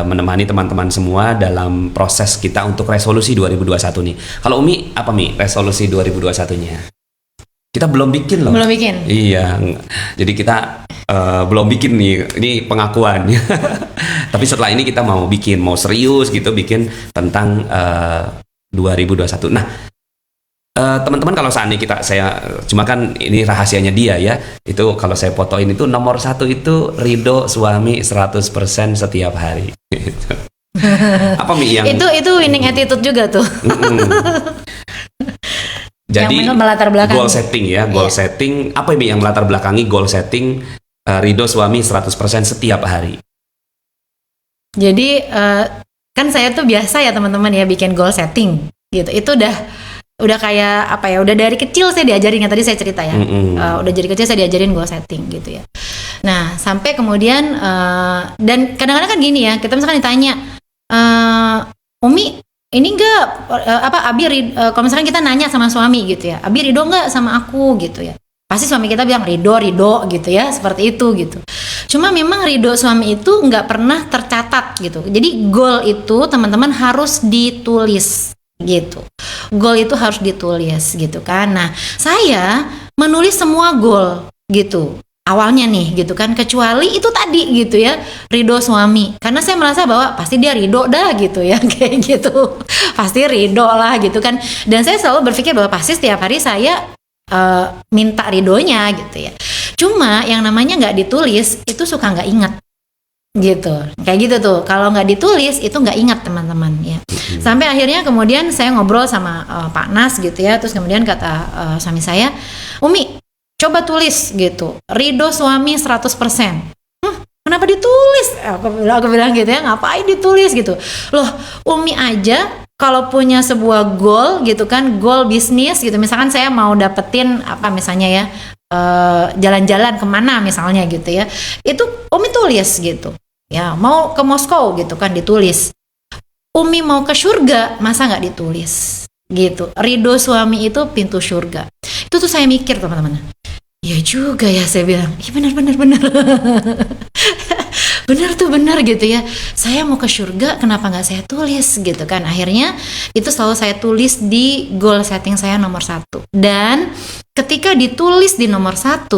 menemani teman-teman semua dalam proses kita untuk resolusi 2021 nih. Kalau Umi, apa Mi resolusi 2021-nya? Kita belum bikin loh. Belum bikin. Iya, jadi kita belum bikin nih, ini pengakuan. Tapi setelah ini kita mau bikin, mau serius gitu bikin tentang 2021. Nah, teman-teman kalau saat ini saya cuma kan ini rahasianya dia ya, itu kalau saya fotoin itu nomor 1 itu ridho suami 100% setiap hari. Apa Mi yang Itu winning attitude juga tuh. Jadi yang melatar belakangi goal setting ya, goal setting apa Mi yang melatar belakangi goal setting ridho suami 100% setiap hari? Jadi kan saya tuh biasa ya teman-teman ya bikin goal setting gitu. Itu udah kayak apa ya, udah dari kecil saya diajarin, yang tadi saya cerita ya. Udah dari kecil saya diajarin goal setting gitu ya. Nah, sampai kemudian dan kadang-kadang kan gini ya, kita misalkan ditanya, Umi ini enggak Abi kalau misalkan kita nanya sama suami gitu ya, Abi ridho enggak sama aku gitu ya, pasti suami kita bilang ridho gitu ya, seperti itu gitu. Cuma memang ridho suami itu nggak pernah tercatat gitu. Jadi goal itu teman-teman harus ditulis gitu. Goal itu harus ditulis gitu kan. Nah, saya menulis semua goal gitu awalnya nih gitu kan, kecuali itu tadi gitu ya, ridho suami, karena saya merasa bahwa pasti dia ridho dah gitu ya, kayak gitu, pasti ridho lah gitu kan. Dan saya selalu berpikir bahwa pasti setiap hari saya minta ridhonya gitu ya. Cuma yang namanya nggak ditulis itu suka nggak ingat gitu, kayak gitu tuh. Kalau nggak ditulis itu nggak ingat teman-teman ya. Sampai akhirnya kemudian saya ngobrol sama Pak Nas gitu ya, terus kemudian kata suami saya, Umi coba tulis gitu, ridho suami 100%. Kenapa ditulis? Aku bilang gitu ya, ngapain ditulis gitu. Loh, Umi aja kalau punya sebuah goal gitu kan, goal bisnis gitu, misalkan saya mau dapetin apa misalnya ya, jalan-jalan kemana misalnya gitu ya, itu Umi tulis gitu ya. Mau ke Moskow gitu kan, ditulis. Umi mau ke surga, masa nggak ditulis gitu. Ridho suami itu pintu surga. Itu tuh saya mikir teman-teman, ya juga ya, saya bilang iya benar benar gitu ya, saya mau ke surga kenapa nggak saya tulis gitu kan. Akhirnya itu selalu saya tulis di goal setting saya nomor 1. Dan ketika ditulis di nomor 1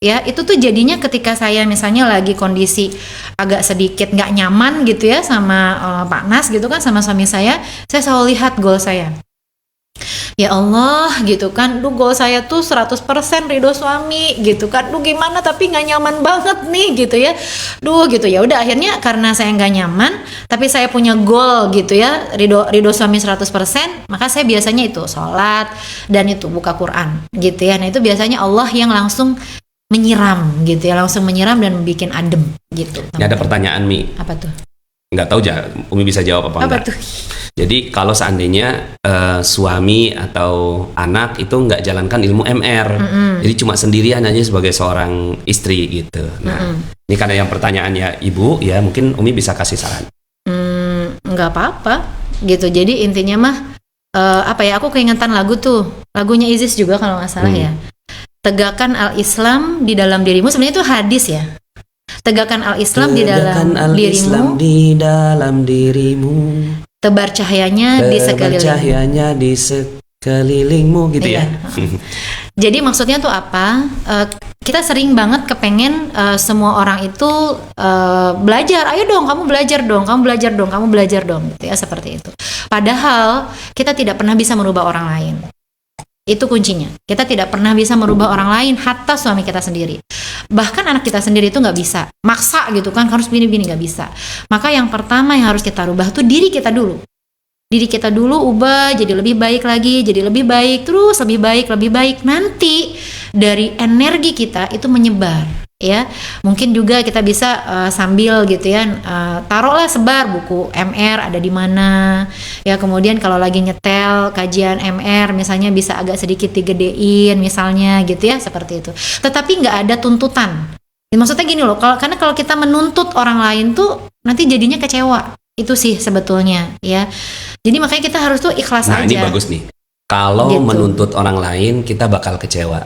ya, itu tuh jadinya ketika saya misalnya lagi kondisi agak sedikit nggak nyaman gitu ya sama Pak Nas gitu kan, sama suami saya selalu lihat goal saya. Ya Allah gitu kan, goal saya tuh 100% ridho suami gitu kan, gimana tapi nggak nyaman banget nih gitu ya, gitu ya. Udah akhirnya karena saya nggak nyaman tapi saya punya goal gitu ya, ridho suami 100%, maka saya biasanya itu sholat dan itu buka Quran gitu ya. Nah itu biasanya Allah yang langsung menyiram gitu ya, langsung menyiram dan bikin adem gitu. Ini ada pertanyaan Mi. Apa tuh? Nggak tahu Umi bisa jawab apa enggak. Tuh? Jadi kalau seandainya suami atau anak itu nggak jalankan ilmu MR, jadi cuma sendirian aja sebagai seorang istri gitu. Nah, ini karena yang pertanyaannya Ibu ya, mungkin Umi bisa kasih saran. Nggak apa-apa gitu. Jadi intinya mah apa ya, aku keingetan lagu tuh, lagunya Isis juga kalau nggak salah ya. Tegakkan al-Islam di dalam dirimu, sebenarnya itu hadis ya. Tegakkan al-Islam di dalam dirimu. Tebar cahayanya di sekelilingmu gitu ya. Jadi maksudnya tuh apa? Kita sering banget kepengen semua orang itu belajar. Ayo dong, kamu belajar dong gitu ya, seperti itu. Padahal kita tidak pernah bisa merubah orang lain. Itu kuncinya. Kita tidak pernah bisa merubah orang lain, hatta suami kita sendiri. Bahkan anak kita sendiri itu nggak bisa. Maksa gitu kan, harus begini-begini, nggak bisa. Maka yang pertama yang harus kita rubah tuh diri kita dulu. Diri kita dulu ubah jadi lebih baik lagi, jadi lebih baik, terus lebih baik. Nanti dari energi kita itu menyebar. Ya, mungkin juga kita bisa sambil gitu ya, taruhlah sebar buku MR ada di mana ya. Kemudian kalau lagi nyetel kajian MR misalnya bisa agak sedikit digedein misalnya gitu ya, seperti itu. Tetapi nggak ada tuntutan. Maksudnya gini loh, karena kalau kita menuntut orang lain tuh nanti jadinya kecewa. Itu sih sebetulnya ya. Jadi makanya kita harus tuh ikhlas aja. Nah ini bagus nih. Kalau gitu. Menuntut orang lain kita bakal kecewa.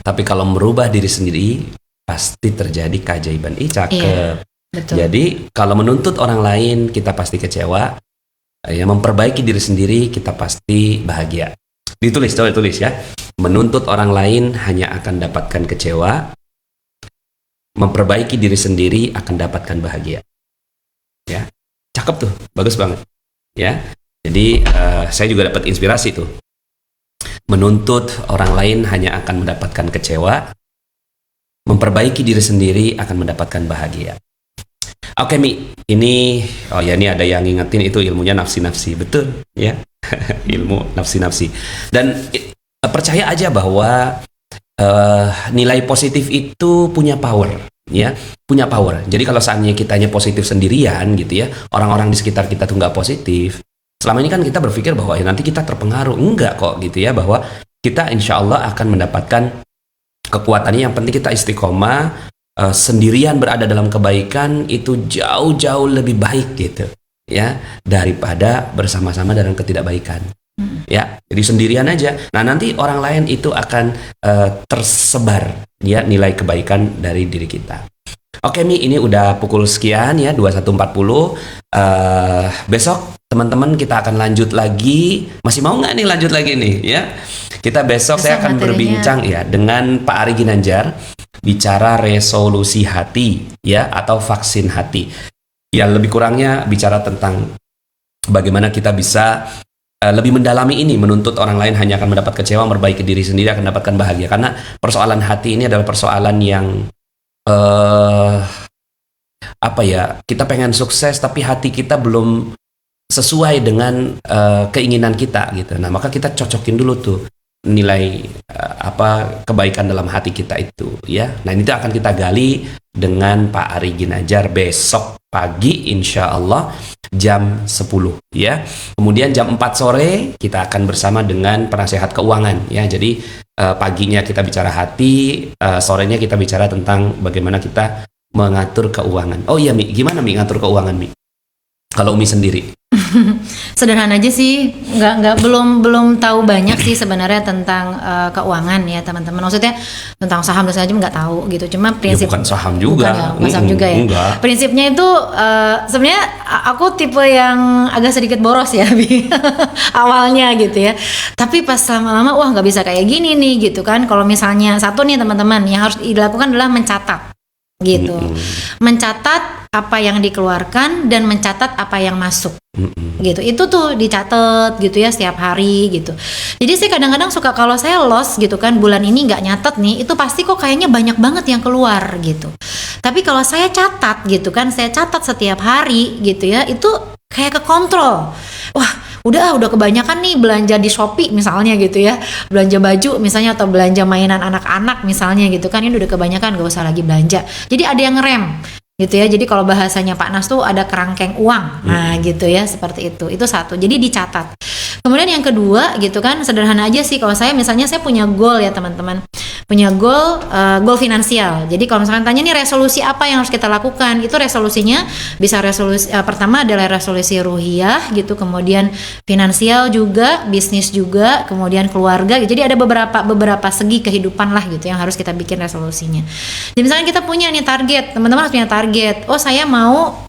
Tapi kalau merubah diri sendiri pasti terjadi keajaiban. Cakep. Iya, betul. Jadi kalau menuntut orang lain kita pasti kecewa. Ya, memperbaiki diri sendiri kita pasti bahagia. Ditulis, coba tulis ya. Menuntut orang lain hanya akan dapatkan kecewa. Memperbaiki diri sendiri akan dapatkan bahagia. Ya, cakep tuh, bagus banget. Ya, jadi saya juga dapat inspirasi tuh. Menuntut orang lain hanya akan mendapatkan kecewa. Memperbaiki diri sendiri akan mendapatkan bahagia. Oke Mi, ini ini ada yang ngingetin itu ilmunya nafsi-nafsi, betul ya. Ilmu nafsi-nafsi. Dan percaya aja bahwa nilai positif itu punya power, ya, punya power. Jadi kalau seandainya kitanya positif sendirian gitu ya, orang-orang di sekitar kita tuh nggak positif. Selama ini kan kita berpikir bahwa nanti kita terpengaruh, enggak kok gitu ya, bahwa kita insya Allah akan mendapatkan kekuatannya. Yang penting kita istiqomah, sendirian berada dalam kebaikan itu jauh-jauh lebih baik gitu ya, daripada bersama-sama dalam ketidakbaikan. Ya, jadi sendirian aja. Nah, nanti orang lain itu akan tersebar ya nilai kebaikan dari diri kita. Oke Mi, ini udah pukul sekian ya, 21.40. Besok teman-teman kita akan lanjut lagi. Masih mau nggak nih lanjut lagi nih ya? Kita besok saya akan materinya berbincang ya dengan Pak Ari Ginanjar, bicara resolusi hati ya, atau vaksin hati. Ya, lebih kurangnya bicara tentang bagaimana kita bisa lebih mendalami ini. Menuntut orang lain hanya akan mendapat kecewa, memperbaiki diri sendiri akan mendapatkan bahagia. Karena persoalan hati ini adalah persoalan yang kita pengen sukses tapi hati kita belum sesuai dengan keinginan kita gitu. Nah, maka kita cocokin dulu tuh nilai kebaikan dalam hati kita itu ya. Nah, ini akan kita gali dengan Pak Ari Ginanjar besok pagi insya Allah jam 10 ya. Kemudian jam 4 sore kita akan bersama dengan penasehat keuangan ya. Jadi paginya kita bicara hati, sorenya kita bicara tentang bagaimana kita mengatur keuangan. Oh iya Mi, gimana Mi ngatur keuangan Mi? Kalau Umi sendiri? Sederhana aja sih, belum tahu banyak sih sebenarnya tentang keuangan ya teman-teman. Maksudnya tentang saham dan segala macam nggak tahu gitu. Cuma prinsip bukan saham juga, bukan saham juga ya. Enggak. Prinsipnya itu sebenarnya aku tipe yang agak sedikit boros ya awalnya gitu ya. Tapi pas lama-lama wah nggak bisa kayak gini nih gitu kan. Kalau misalnya satu nih teman-teman yang harus dilakukan adalah mencatat gitu. Mencatat apa yang dikeluarkan dan mencatat apa yang masuk. Gitu. Itu tuh dicatat gitu ya setiap hari gitu. Jadi saya kadang-kadang suka kalau saya loss gitu kan, bulan ini nggak nyatet nih, itu pasti kok kayaknya banyak banget yang keluar gitu. Tapi kalau saya catat gitu kan, saya catat setiap hari gitu ya, itu kayak kekontrol. Wah, udah kebanyakan nih belanja di Shopee misalnya gitu ya, belanja baju misalnya atau belanja mainan anak-anak misalnya gitu kan, ini udah kebanyakan, gak usah lagi belanja. Jadi ada yang ngerem gitu ya. Jadi kalau bahasanya Pak Nas tuh ada kerangkeng uang. Nah, gitu ya, seperti itu. Itu satu. Jadi dicatat. Kemudian yang kedua gitu kan, sederhana aja sih kalau saya misalnya saya punya goal ya teman-teman. Punya goal finansial. Jadi kalau misalkan tanya nih resolusi apa yang harus kita lakukan, itu resolusinya bisa resolusi pertama adalah resolusi ruhiyah gitu, kemudian finansial juga, bisnis juga, kemudian keluarga. Jadi ada beberapa segi kehidupan lah gitu yang harus kita bikin resolusinya. Jadi misalnya kita punya nih target, teman-teman harus punya target. Oh, saya mau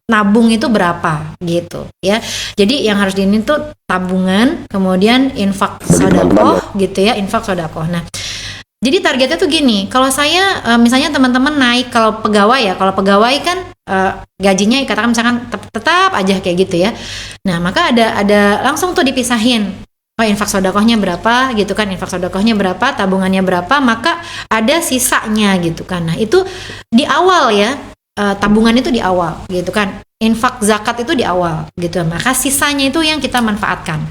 nabung itu berapa gitu ya. Jadi yang harus diinin tuh tabungan, kemudian infak sedekah gitu ya, infak sedekah. Nah, jadi targetnya tuh gini, kalau saya misalnya teman-teman naik, kalau pegawai kan gajinya katakan misalkan tetap aja kayak gitu ya. Nah, maka ada langsung tuh dipisahin. Oh, infak sedekahnya berapa gitu kan, infak sedekahnya berapa, tabungannya berapa, maka ada sisanya gitu kan. Nah, itu di awal ya, tabungan itu di awal gitu kan. Infak zakat itu di awal gitu. Maka sisanya itu yang kita manfaatkan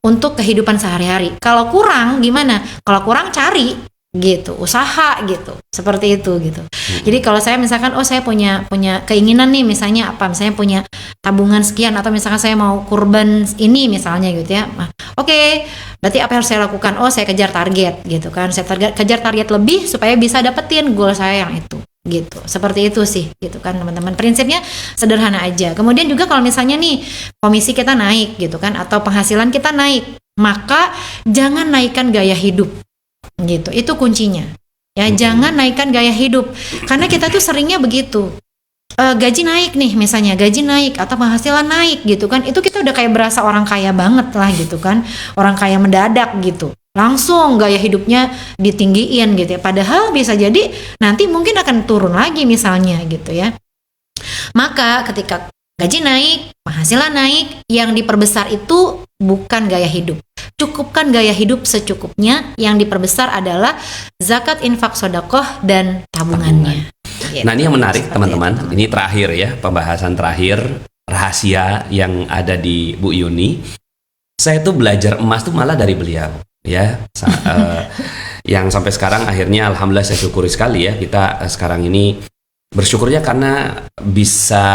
untuk kehidupan sehari-hari. Kalau kurang gimana? Kalau kurang cari gitu, usaha gitu, seperti itu gitu. Jadi kalau saya misalkan saya punya keinginan nih, misalnya misalnya punya tabungan sekian, atau misalkan saya mau kurban ini misalnya gitu ya. Nah, oke, berarti apa yang harus saya lakukan? Saya kejar target gitu kan. Saya kejar target lebih supaya bisa dapetin goal saya yang itu gitu. Seperti itu sih gitu kan teman-teman. Prinsipnya sederhana aja. Kemudian juga kalau misalnya nih komisi kita naik gitu kan, atau penghasilan kita naik, maka jangan naikkan gaya hidup gitu. Itu kuncinya Ya, jangan naikkan gaya hidup. Karena kita tuh seringnya begitu. Gaji naik nih misalnya, gaji naik atau penghasilan naik gitu kan. Itu kita udah kayak berasa orang kaya banget lah gitu kan. Orang kaya mendadak gitu. Langsung gaya hidupnya ditinggiin gitu ya. Padahal bisa jadi nanti mungkin akan turun lagi misalnya gitu ya. Maka ketika gaji naik, penghasilan naik, yang diperbesar itu bukan gaya hidup. Cukupkan gaya hidup secukupnya, yang diperbesar adalah zakat, infak, sedekah, dan tabungannya. Gitu. Nah, ini yang menarik Seperti teman-teman. itu. Ini terakhir ya, pembahasan terakhir rahasia yang ada di Bu Yuni. Saya tuh belajar emas tuh malah dari beliau ya. Yang sampai sekarang akhirnya alhamdulillah saya syukuri sekali ya, kita sekarang ini bersyukurnya karena bisa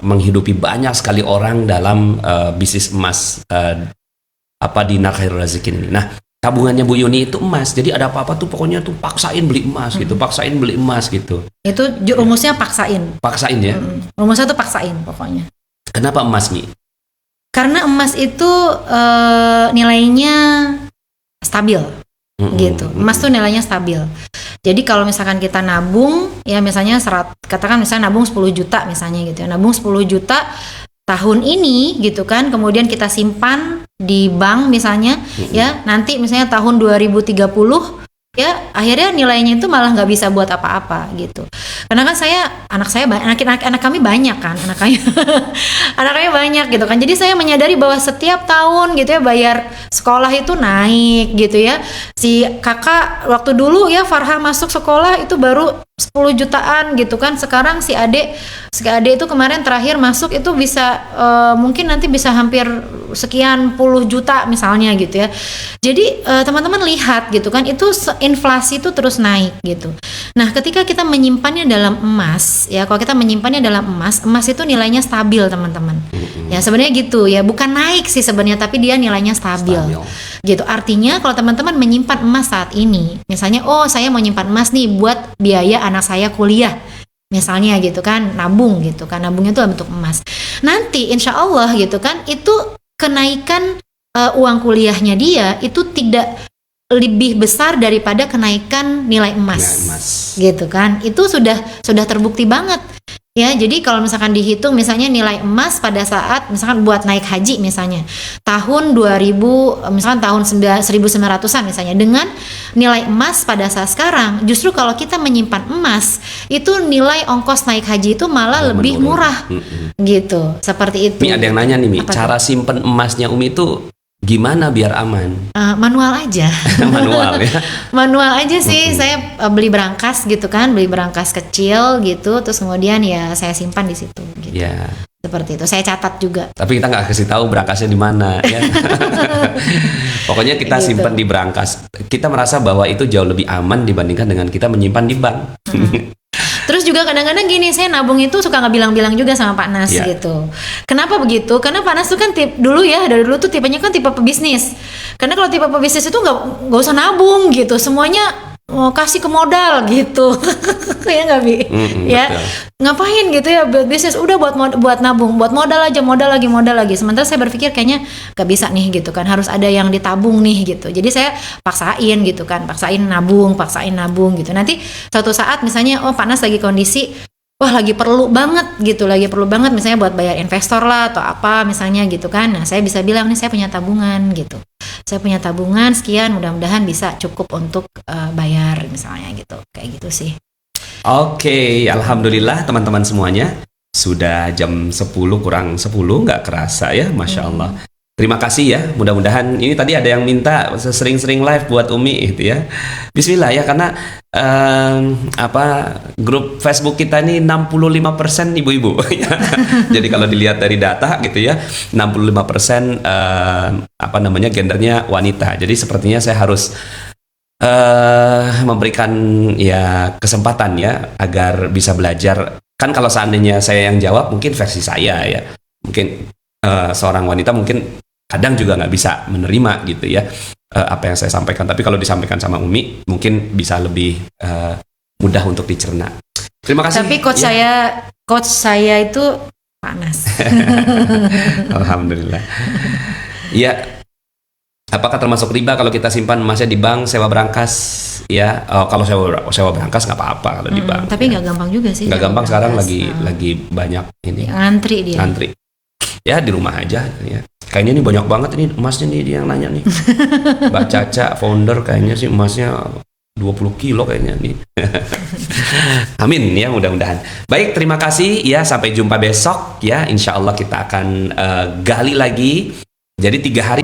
menghidupi banyak sekali orang dalam bisnis emas Dinar Khairul Razikin ini. Nah, tabungannya Bu Yuni itu emas. Jadi ada apa-apa tuh pokoknya tuh paksain beli emas gitu, paksain beli emas gitu. Itu rumusnya paksain. Paksain ya. Rumusnya tuh paksain pokoknya. Kenapa emas nih? Karena emas itu nilainya stabil. Gitu. Emas tuh nilainya stabil. Jadi kalau misalkan kita nabung ya misalnya katakan misalnya nabung 10 juta misalnya gitu ya. Nabung 10 juta tahun ini gitu kan, kemudian kita simpan di bank misalnya ya, nanti misalnya tahun 2030 ya akhirnya nilainya itu malah nggak bisa buat apa-apa gitu. Karena kan anak kami banyak kan, anak kami banyak gitu kan. Jadi saya menyadari bahwa setiap tahun gitu ya bayar sekolah itu naik gitu ya. Si kakak waktu dulu ya Farha masuk sekolah itu baru 10 jutaan gitu kan. Sekarang si adik itu kemarin terakhir masuk itu bisa mungkin nanti bisa hampir sekian puluh juta misalnya gitu ya. Jadi teman-teman lihat gitu kan, itu inflasi itu terus naik gitu. Nah, ketika kita menyimpannya dalam emas ya, kalau kita menyimpannya dalam emas itu nilainya stabil teman-teman. Ya sebenarnya gitu ya, bukan naik sih sebenarnya, tapi dia nilainya stabil. Gitu. Artinya kalau teman-teman menyimpan emas saat ini, misalnya saya mau nyimpan emas nih buat biaya anak saya kuliah. Misalnya gitu kan, nabung gitu kan, nabungnya itu dalam bentuk emas. Nanti insya Allah gitu kan, itu kenaikan uang kuliahnya dia itu tidak lebih besar daripada kenaikan nilai emas. Gitu kan, itu sudah terbukti banget. Ya, jadi kalau misalkan dihitung misalnya nilai emas pada saat misalkan buat naik haji misalnya tahun 2000 misalkan tahun 1900-an misalnya, dengan nilai emas pada saat sekarang, justru kalau kita menyimpan emas itu nilai ongkos naik haji itu malah lebih murah. Gitu. Seperti itu. Mi, ada yang nanya nih, Mi, cara simpen emasnya Umi itu gimana biar aman? Manual aja. Manual ya. Manual aja sih. Saya beli berangkas gitu kan, beli berangkas kecil gitu, terus kemudian ya saya simpan di situ gitu. Ya. Seperti itu. Saya catat juga. Tapi kita nggak kasih tahu berangkasnya di mana ya. Pokoknya kita Gitu. simpan di berangkas. Kita merasa bahwa itu jauh lebih aman dibandingkan dengan kita menyimpan di bank. Terus juga kadang-kadang gini, saya nabung itu suka nggak bilang-bilang juga sama Pak Nas gitu. Kenapa begitu? Karena Pak Nas tuh kan dari dulu tuh tipenya kan tipe pebisnis. Karena kalau tipe pebisnis itu nggak usah nabung gitu, semuanya kasih ke modal gitu. Ya nggak Bi? Ya betul. Ngapain gitu ya buat bisnis, udah buat nabung, buat modal lagi. Sementara saya berpikir kayaknya nggak bisa nih gitu kan, harus ada yang ditabung nih gitu. Jadi saya paksain gitu kan, paksain nabung gitu. Nanti suatu saat misalnya Pak Nas lagi kondisi lagi perlu banget misalnya buat bayar investor lah atau apa misalnya gitu kan. Nah, saya bisa bilang nih saya punya tabungan gitu. Saya punya tabungan sekian, mudah-mudahan bisa cukup untuk bayar misalnya gitu. Kayak gitu sih. Oke, alhamdulillah teman-teman semuanya. Sudah jam 10 kurang 10, nggak kerasa ya, Masya Allah. Terima kasih ya, mudah-mudahan ini tadi ada yang minta sering-sering live buat Umi gitu ya. Bismillah ya, karena grup Facebook kita ini 65% ibu-ibu. Jadi kalau dilihat dari data gitu ya, 65% gendernya wanita. Jadi sepertinya saya harus memberikan ya kesempatan ya agar bisa belajar. Kan kalau seandainya saya yang jawab mungkin versi saya ya, mungkin seorang wanita mungkin kadang juga nggak bisa menerima gitu ya apa yang saya sampaikan. Tapi kalau disampaikan sama Umi mungkin bisa lebih mudah untuk dicerna. Terima kasih. Tapi coach saya itu panas. Alhamdulillah. Ya, Apakah termasuk riba kalau kita simpan emasnya di bank sewa brankas? Ya, kalau sewa brankas nggak apa-apa kalau di bank. Tapi ya. nggak gampang juga sih. Nggak gampang sewa sekarang brankas. lagi banyak ini. Ngantri dia. Ngantri. Ya di rumah aja ya. Kayaknya ini banyak banget ini emasnya nih dia yang nanya nih. Mbak Caca founder kayaknya sih emasnya 20 kilo kayaknya nih. Amin ya mudah-mudahan. Baik, terima kasih ya, sampai jumpa besok ya. Insya Allah kita akan gali lagi. Jadi 3 hari